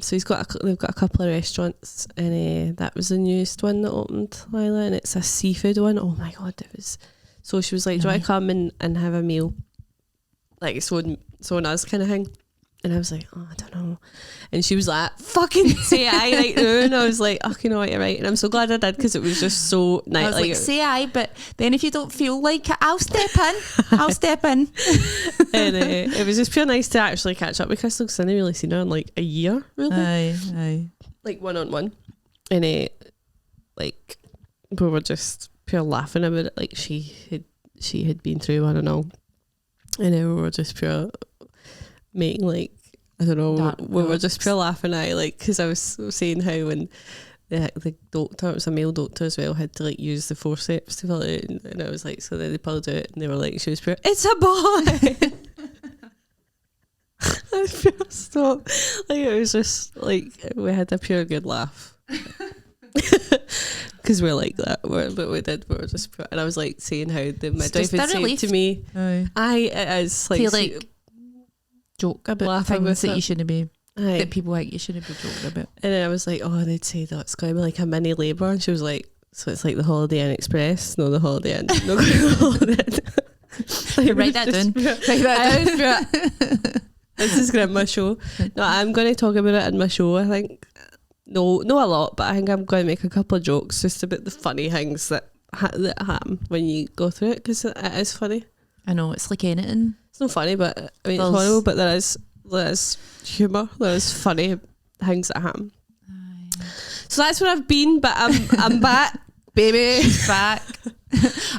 So they've got a couple of restaurants, and that was the newest one that opened, Lila, and it's a seafood one. Oh my god, it was. So she was like, "Do you want to come and have a meal?" Like so and us kind of thing. And I was like, oh, I don't know. And she was like, fucking say aye right now. And I was like, oh, you know what, you're right. And I'm so glad I did, because it was just so nice. I was like, say aye, but then if you don't feel like it, I'll step in. And it was just pure nice to actually catch up with Crystal, because I hadn't really seen her in like a year, really. Aye. Like one-on-one. And like we were just pure laughing about it. Like she had been through one and all. And we were just pure making like, I don't know, we were just pure laughing at it, like, because I was saying how when the doctor, it was a male doctor as well, had to like use the forceps to pull it out, and I was like, so then they pulled it out and they were like, she was pure, it's a boy. I was pure stop. Like it was just like, we had a pure good laugh. Because we're like that, but we were just pure, and I was like saying how the midwife had said to me, it is like joke about things that you shouldn't be, that people think you shouldn't be joking about. And then I was like, oh, they'd say that's going to be like a mini labour, and she was like, so it's like the Holiday Inn Express, no, the Holiday Inn, no, the Holiday Inn. Like, write that down. This is going to be my show. No, I'm going to talk about it in my show, I think. No, not a lot, but I think I'm going to make a couple of jokes just about the funny things that happen when you go through it, because it is funny. I know, it's like anything. It's not funny, but I mean, it's horrible, but there is humour, there is funny things that happen. So that's where I've been, but I'm back, baby. She's back.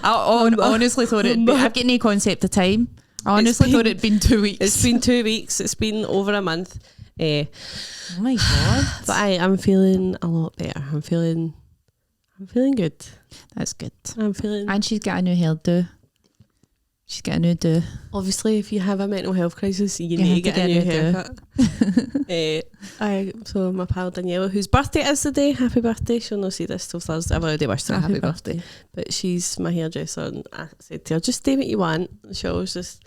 I honestly thought I've got no concept of time. I honestly thought it'd been 2 weeks. It's been 2 weeks. It's been over a month. Oh my god! But I'm feeling a lot better. I'm feeling good. That's good. And she's got a new hairdo. She's got a new do. Obviously, if you have a mental health crisis, you need to get a new haircut. So my pal Daniela, whose birthday is today, happy birthday. She'll not see this till Thursday. I've already wished her a happy birthday. But she's my hairdresser, and I said to her, just do what you want. She always just,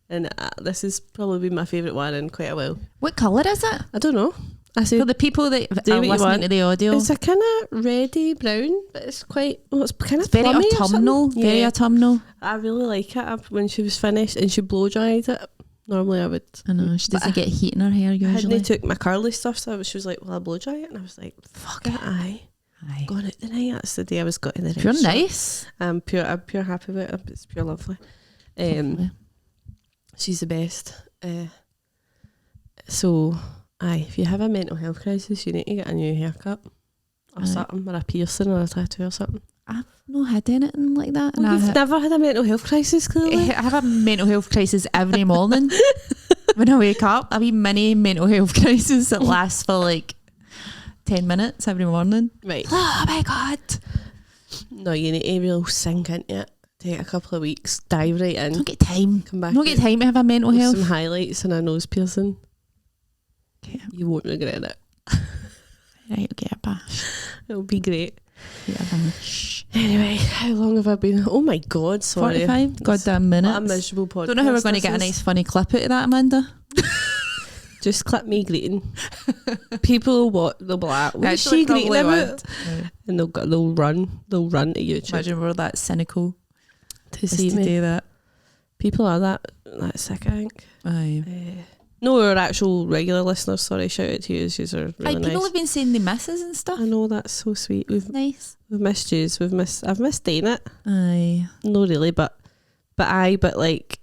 and this has probably been my favourite one in quite a while. What colour is it? I don't know. I said, for the people that are listening to the audio, it's a kind of reddy brown, but it's quite, well, it's kind of very autumnal. Very autumnal. I really like it. When she was finished and she blow dried it, normally I would. I know, she doesn't get heat in her hair usually. I took my curly stuff, so she was like, well, I'll blow dry it. And I was like, fuck it, aye. Going out tonight. That's the day I was got in the pure nice. I'm pure happy about it. It's pure lovely. She's the best. So, aye, if you have a mental health crisis, you need to get a new haircut or something, or a piercing or a tattoo or something. I've not had anything like that. Well, you've never had a mental health crisis, clearly. I have a mental health crisis every morning when I wake up. I have a mini mental health crisis that lasts for like 10 minutes every morning. Right. Oh my God. No, you need to really sink into it. Take a couple of weeks, dive right in. Don't get time. Come back. Don't get time to have a mental health. Some highlights and a nose piercing. Okay. You won't regret it. Right, okay, a bash. It'll be great. Yeah, anyway, how long have I been? Oh my God, sorry. 45 goddamn minutes. What a miserable podcast. Don't know how we're going to get a nice funny clip out of that, Amanda. Just clip me greeting. People will they'll be like, what's she greeting about? And they'll run to YouTube. Imagine we're that cynical to see me do that. People are that sick, I think. Aye. No, we're actual regular listeners. Sorry, shout out to you. Yous are really nice. People have been saying they miss us and stuff. I know, that's so sweet. Nice. We've missed yous. I've missed doing it. Aye. No, really, but like.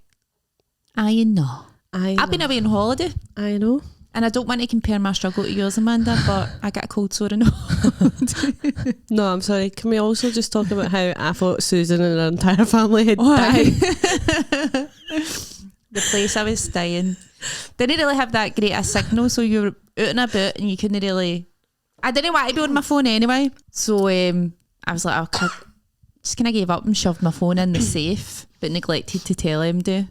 I know. I've been away on holiday. I know. And I don't want to compare my struggle to yours, Amanda, but I got a cold sore and all. No, I'm sorry. Can we also just talk about how I thought Susan and her entire family had died? The place I was staying didn't really have that great a signal, so you were out and about and you couldn't really. I didn't want to be on my phone anyway, so I was like, just kind of gave up and shoved my phone in the safe, but neglected to tell him to.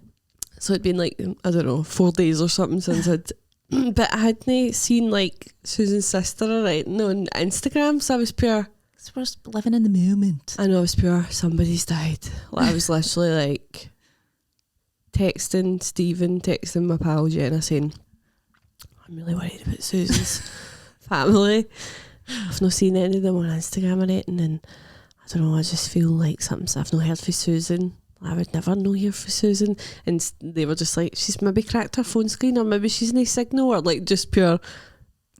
So it'd been like, I don't know, 4 days or something since but I hadn't seen like Susan's sister or anything on Instagram, so I was pure. We're living in the moment. I know, I was pure. Somebody's died. Like, I was literally like texting Stephen, texting my pal Jenna, saying, I'm really worried about Susan's family. I've not seen any of them on Instagram or anything, and I don't know, I just feel like I've not heard from Susan. I would never know here for Susan. And they were just like, she's maybe cracked her phone screen, or maybe she's no signal, or like just pure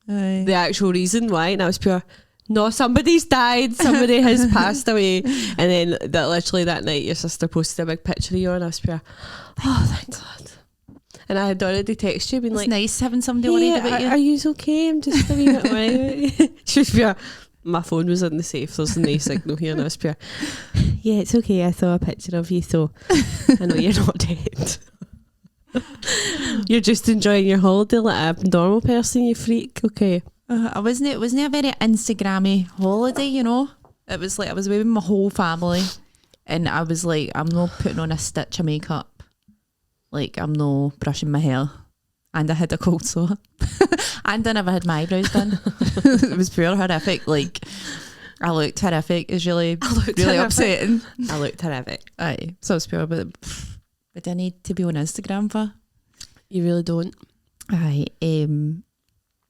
the actual reason why. And I was pure, no, somebody's died, somebody has passed away. And then literally that night your sister posted a big picture of you, and I was pure, oh thank God. And I had already texted you being like, it's nice having somebody worried about you. Are you okay? I'm just a wee bit worried. She was pure, my phone was in the safe, there's no signal here. And I was pure, yeah, it's okay, I saw a picture of you, so I know you're not dead. You're just enjoying your holiday like a normal person, you freak. Okay. It wasn't a very Instagrammy holiday, you know. It was like I was away with my whole family, and I was like, I'm not putting on a stitch of makeup, like I'm not brushing my hair, and I had a cold sore, and I never had my eyebrows done. It was pure horrific. Like, I looked horrific. It was really upsetting. I looked horrific. Aye, so it's pure, but I need to be on Instagram for. You really don't. Aye.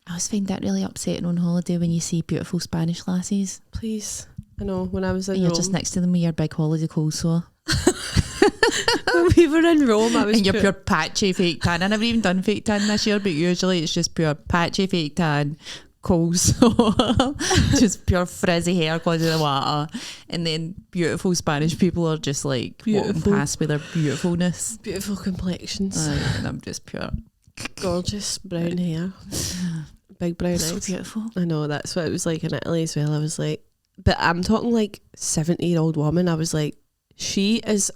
I always find that really upsetting on holiday when you see beautiful Spanish lasses. Please. I know, when I was in Rome. You're just next to them with your big holiday cold sore. When we were in Rome, I was and you're pure patchy fake tan. I never even done fake tan this year, but usually it's just pure patchy fake tan, cold sore, just pure frizzy hair because of the water. And then beautiful Spanish people are just like walking past with their beautifulness. Beautiful complexions. And I'm just pure gorgeous brown hair. Big brown eyes. So beautiful. I know, that's what it was like in Italy as well. I was like, but I'm talking like 70-year-old woman. I was like, she is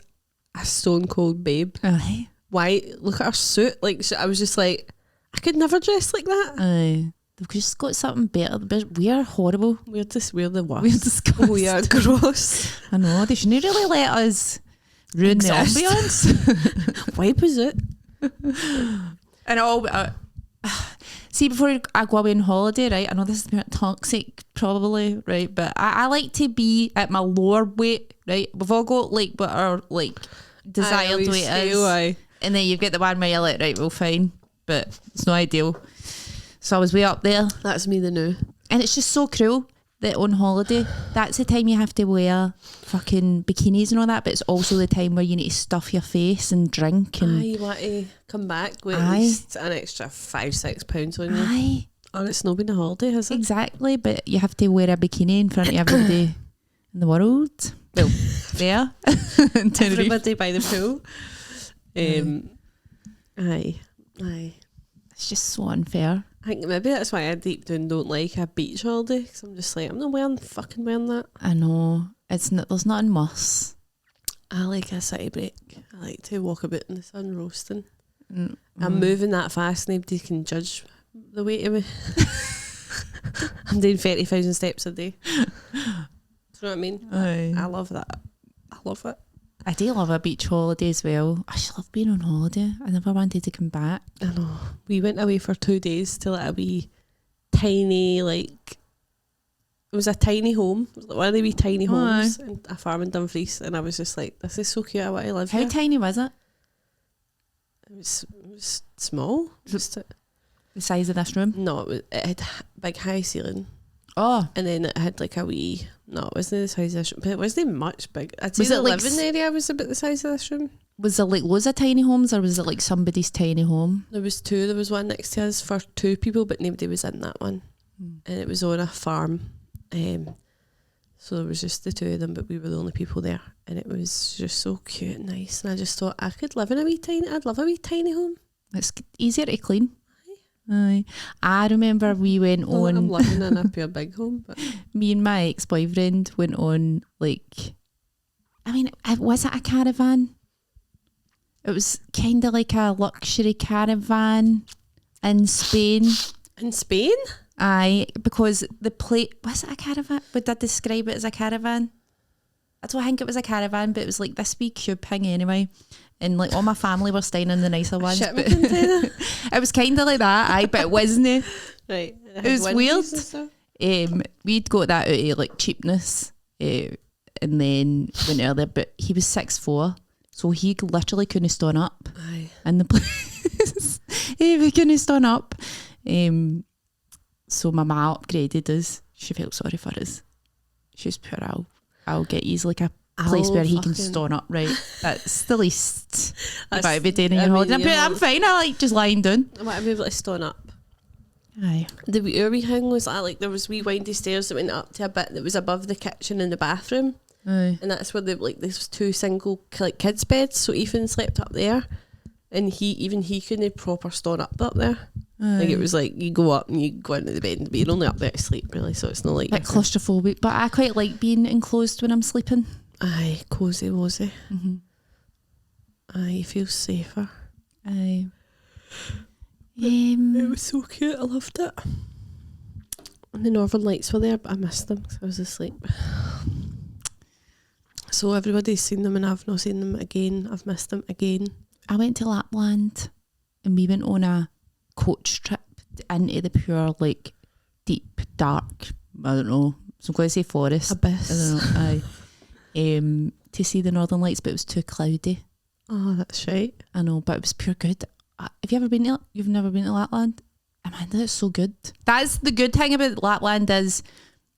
a stone cold babe. Aye. Why? Look at her suit. Like, I was just like, I could never dress like that. Aye. They've just got something better. We are horrible. We're the worst. We're disgusting. We are gross. I know. They shouldn't really let us ruin the ambience. Wipe us out. And all. See, before I go away on holiday, right, I know this is a bit toxic probably, right, but I like to be at my lower weight, right? We've all got like what our like desired weight is, and then you get the one where you're like, right, well, fine, but it's not ideal. So I was way up there. That's me the new. And it's just so cruel that on holiday, that's the time you have to wear fucking bikinis and all that, but it's also the time where you need to stuff your face and drink. And you want to come back with at least an extra £5-6 on you. Aye. And it's not been a holiday, has it? Exactly, but you have to wear a bikini in front of everybody in the world. Well, there. Everybody by the pool. Aye. It's just so unfair. I think maybe that's why I deep down don't like a beach holiday, because I'm just like, I'm not wearing that. I know. It's not. There's nothing muss. I like a city break. I like to walk about in the sun roasting. I'm moving that fast, nobody can judge the weight of me. I'm doing 30,000 steps a day. Do you know what I mean? Aye. I love that. I love it. I do love a beach holiday as well. I just love being on holiday. I never wanted to come back. I know. We went away for 2 days to like a wee tiny, like, it was a tiny home. It was like one of the wee tiny homes in a farm in Dumfries, and I was just like, this is so cute, I want to live here. How tiny was it? It was small. Just The size of this room? No, it had big high ceiling. Oh. And then it had like a wee, no, it wasn't the size of this room, but it wasn't much big. I'd say Was the it like living area was about the size of this room. Was there like loads of tiny homes, or was it like somebody's tiny home? There was 2. There was one next to us for 2 people, but nobody was in that one. And it was on a farm. So there was just the 2 of them, but we were the only people there. And it was just so cute and nice. And I just thought I'd love a wee tiny home. It's easier to clean. Aye. I remember we went on. I'm living in a pure big home. But me and my ex-boyfriend went on like, I mean, was it a caravan? It was kind of like a luxury caravan in Spain. In Spain? Aye, because the plate, was it a caravan? Would I describe it as a caravan? I don't think it was a caravan, but it was like this wee cube thing anyway. And like all my family were staying in the nicer ones. But it was kind of like that, aye, but it wasn't. Right. It was weird. We'd got that out of like cheapness, and then went earlier, but he was 6'4", so he literally couldn't stand up. Aye. In the place. He couldn't stand up. So my ma upgraded us. She felt sorry for us. She was poor. I'll get you like a place where he can stand up, right? That's the least about every day in your holiday. I'm fine. I like just lying down. I want to be able to stand up. Aye. The wee thing was like there was wee windy stairs that went up to a bit that was above the kitchen and the bathroom. Aye. And that's where there's 2 single like kids beds, so Ethan slept up there, and he couldn't proper stand up there. Aye. Like it was like you go up and you go into the bed, but you're only up there to sleep really, so it's not like a bit claustrophobic, but I quite like being enclosed when I'm sleeping. Aye, cosy wozy. Aye, you feel safer. Aye. It was so cute, I loved it. And the Northern Lights were there, but I missed them because I was asleep. So everybody's seen them and I've not seen them again. I've missed them again. I went to Lapland and we went on a coach trip into the pure, like, deep, dark, I don't know, so I'm going to say forest. Abyss. I don't know, aye. To see the Northern Lights, but it was too cloudy. Oh, that's right. I know, but it was pure good. Have you ever been to, you've never been to Lapland? Amanda, it's so good. That's the good thing about Lapland is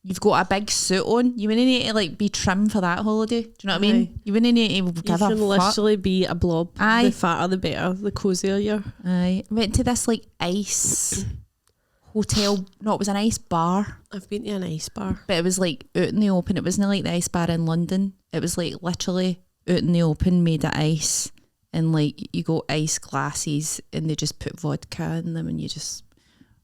you've got a big suit on. You wouldn't need to like be trim for that holiday. Do you know what I mean? You wouldn't need to give a fuck. You can literally be a blob. Aye. The fatter the better, the cosier you're. Aye. Went to this like ice hotel. No, it was an ice bar. I've been to an ice bar. But it was like out in the open. It wasn't like the ice bar in London. It was like literally out in the open, made of ice. And like you got ice glasses and they just put vodka in them and you just...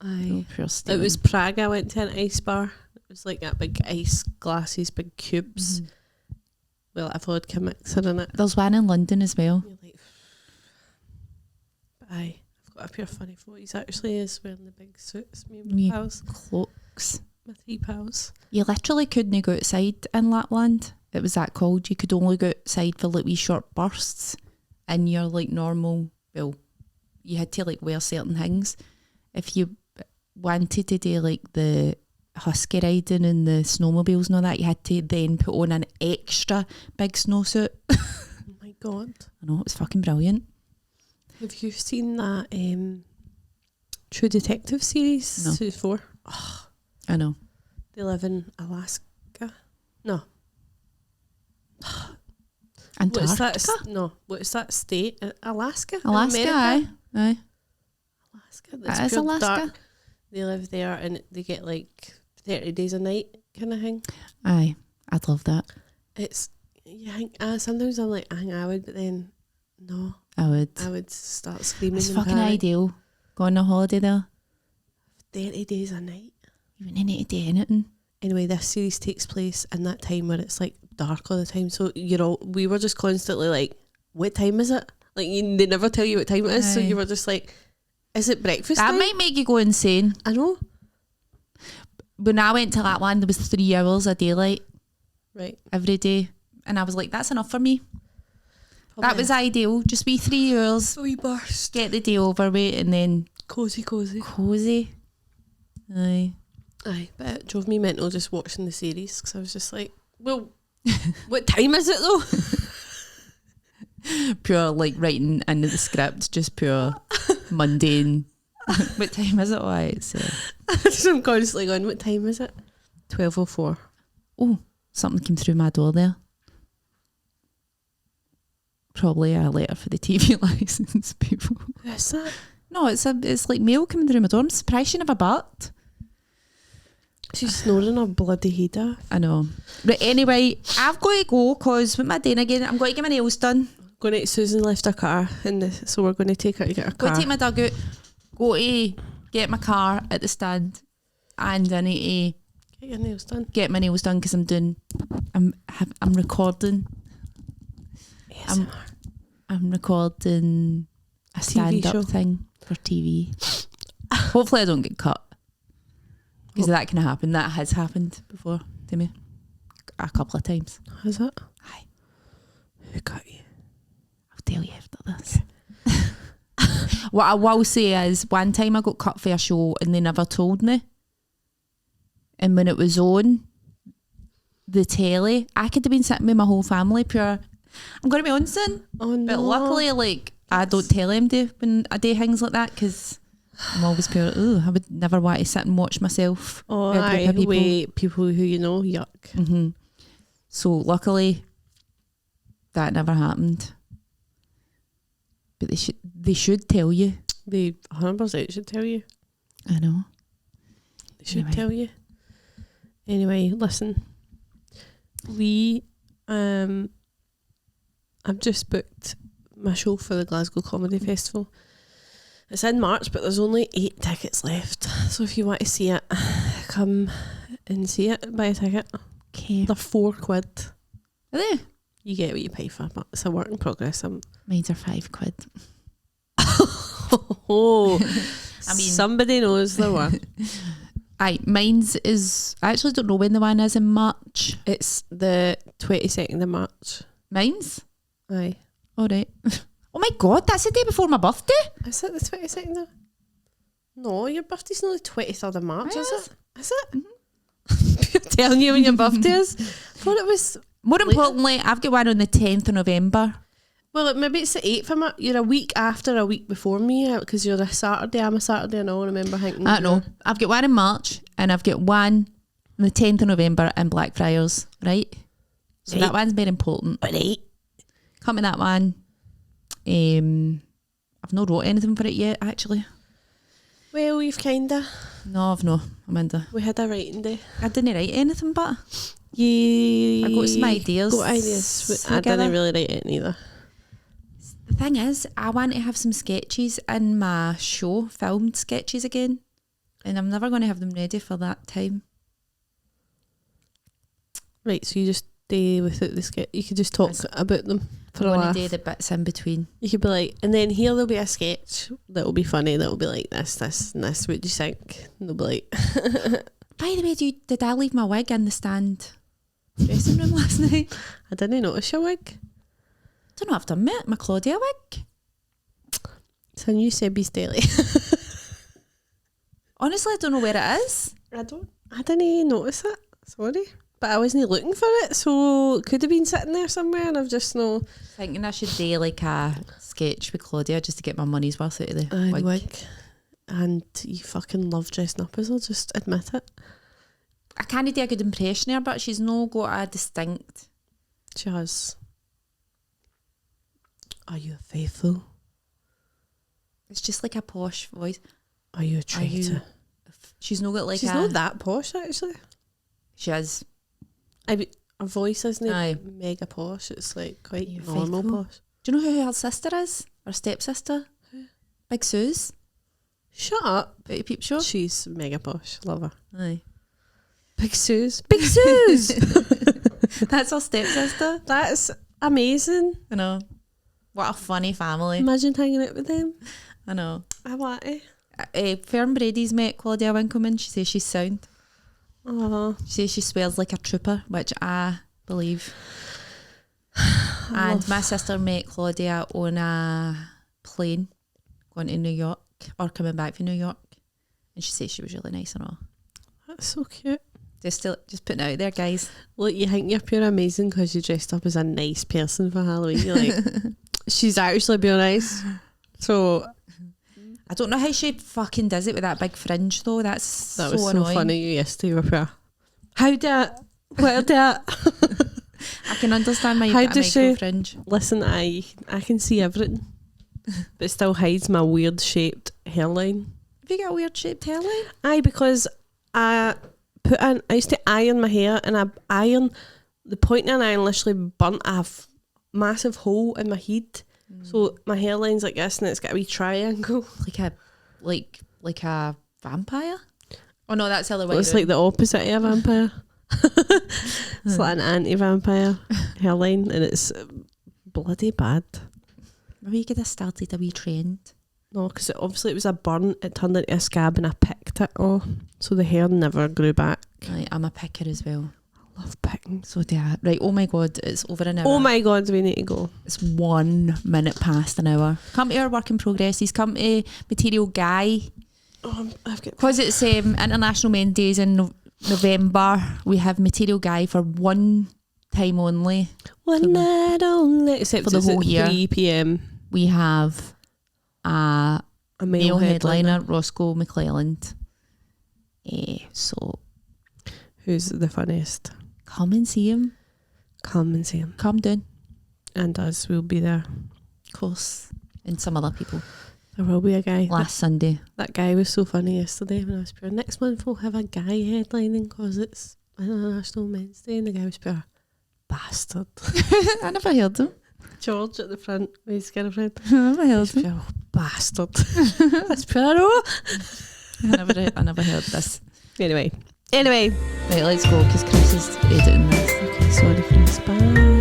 Aye. It was Prague. I went to an ice bar. It was like that big ice glasses, big cubes. Well, a vodka mixer in it. There's one in London as well. Like, aye, I've got a pair of funny photos actually. Is wearing the big suits. Me and my pals. Cloaks. My 3 pals. You literally couldn't go outside in Lapland. It was that cold. You could only go outside for like wee short bursts. And your like normal, well, you had to like wear certain things. If you wanted to do like the husky riding and the snowmobiles and all that, you had to then put on an extra big snowsuit. Oh my god. I know, it was fucking brilliant. Have you seen that True Detective series? No. 2 to 4. Oh, I know. they live in Alaska. No. Antarctica? What's that? No. What's that state? Alaska? Alaska, America? aye. Alaska. That is pure Alaska. dark. They live there and they get like 30 days a night kind of thing. Aye, I'd love that. It's, you think, sometimes I'm like, I think I would, but then no. I would. I would start screaming. It's in fucking panic. ideal. Going on holiday there. 30 days a night. You wouldn't need to do anything. Anyway, this series takes place in that time where it's like dark all the time. So we were just constantly like, what time is it? Like they never tell you what time it is. Aye. So you were just like, is it breakfast That time? might make you go insane. I know. When I went to that one, there was 3 hours of daylight Right. every day. And I was like, that's enough for me. Probably That was ideal. Just be 3 hours. a wee burst. Get the day over with and then Cozy. cozy. Aye. Aye, but it drove me mental just watching the series because I was just like, well, what time is it though? Pure like writing into the script, just pure mundane. What time is it? Why it's I'm constantly going, what time is it? 12:04. oh, something came through my door there. Probably a letter for the TV license people. What's that? No, it's like mail coming through my door. I'm surprised she never barked. She's snoring her bloody head off. I know. But anyway, I've got to go because what am I doing again? I'm going to get my nails done. Going to Susan left her car so we're going to take her to get her Go car. to take my dog out. Go to get my car at the stand, and I need Get your nails done. to get my nails done because I'm recording. ASMR. I'm recording a TV stand-up show. thing for TV. Hopefully I don't get cut because that can happen. That has happened before to me a couple of times. Has it? Aye. Who got you? I'll tell you after this. What I will say is one time I got cut for a show and they never told me. And when it was on the telly, I could have been sitting with my whole family pure, I'm going to be on soon. Oh no. But luckily, like, I don't tell them when I do things like that because I'm always pure, I would never want to sit and watch myself. Oh, with a group aye, of people. wait, people who you know, yuck. Mm-hmm. So luckily, that never happened. But they should tell you. They 100% should tell you. I know. They should Anyway. tell you. Anyway, listen. I've just booked my show for the Glasgow Comedy Festival. It's in March, but there's only 8 tickets left. So if you want to see it, come and see it, buy a ticket. Okay. They're £4. Are they? You get what you pay for, but it's a work in progress. Mine's are £5. Oh, I mean- somebody knows the one. Aye, mine's is, I actually don't know when the one is in March. It's the 22nd of March. Mine's? Aye. Alright. Oh my god, that's the day before my birthday? Is it the 22nd of? No, your birthday's not the 23rd of March, Aye, is it it? Is it? I'm telling you when your birthday is. I thought it was. More later. importantly, I've got one on the 10th of November. Well, maybe it's the 8th of March. You're a week after, a week before me, because you're a Saturday. I'm a Saturday, and I remember thinking. I don't know. I've got one in March and I've got one on the 10th of November in Blackfriars, right? So Right. that one's very important. Right. Come to that one. I've not wrote anything for it yet, actually. Well, we've kinda. No, I've not, Amanda. We had a writing day. I didn't write anything, but Yeah. I got some ideas. Got ideas. I together. didn't really write it either. The thing is, I want to have some sketches in my show, filmed sketches again. And I'm never going to have them ready for that time. Right, so you just do without the sketch. You could just talk about them for a I want laugh. to do the bits in between. You could be like, and then here there'll be a sketch that'll be funny. That'll be like this, and this. What do you think? And they'll be like, By the way, did I leave my wig in the stand dressing room last night? I didn't notice your wig. Don't know if I've done it. My Claudia wig. It's a new Sebby's Daily. Honestly, I don't know where it is. I didn't notice it. Sorry. But I wasn't looking for it, so it could have been sitting there somewhere, and I've just no. Thinking I should do like a sketch with Claudia just to get my money's worth out of the Wig. and you fucking love dressing up as her, just admit it. I can't do a good impression of her, but she's no got a distinct. She has. Are you faithful? It's just like a posh voice. Are you a traitor? She's not got like she's not that posh, actually. She is. Her voice isn't Aye. mega posh. It's like quite Are you normal faithful? posh. Do you know who her sister is? Her stepsister? Who? Big Suze. Shut up. Betty Peep Show. She's mega posh. Love her. Aye. Big Suze. Big Suze! That's her stepsister. That's amazing. I know. What a funny family. Imagine hanging out with them. I know. I want to. Fern Brady's met Claudia Winkleman. She says she's sound. Oh, She says she swears like a trooper, which I believe. And my sister met Claudia on a plane going to New York or coming back from New York, and she says she was really nice and all. that's so cute. Just putting it out there, guys. Look, you think you're pure amazing because you dressed up as a nice person for Halloween. You're like, she's actually being nice. So I don't know how she fucking does it with that big fringe though. That was so so annoying. funny. You yesterday you were pure. How that? Where that? I can understand why you've How got a does micro she- fringe. Listen, I can see everything, but it still hides my weird shaped hairline. Have you got a weird shaped hairline? Aye, because I used to iron my hair, and the point of an iron literally burnt a massive hole in my head. So my hairline's like this, and it's got a wee triangle. Like a vampire? Oh no, that's the other way. It's like the opposite of a vampire. It's like an anti-vampire hairline, and it's bloody bad. Maybe you could have started a wee trend. No, because obviously it was a burn. It turned into a scab, and I picked it off, so the hair never grew back. Right, I'm a picker as well. I love picking. So yeah. Right, oh my god, it's over an hour. Oh my god, we need to go. It's 1 minute past an hour. Come to our work in progresses. Come to Material Guy. Oh, I've got. Because it's International Men's Days in November, we have Material Guy for one time only. One night only. Except for the whole year. 3 p.m. We have a male headliner, headliner. Roscoe McClelland. So Who's the funniest? come and see him. Come and see him. Come down. And us will be there. Of course. And some other people. There will be a guy. Last Sunday. That guy was so funny yesterday when I was pure. Next month we'll have a guy headlining because it's International Men's Day, and the guy was pure bastard. I never heard him. George at the front with his girlfriend. I never heard He's pure bastard. That's pure. I never heard this. Anyway. Right, let's go because Chris is editing this. Okay, sorry Chris. Bye.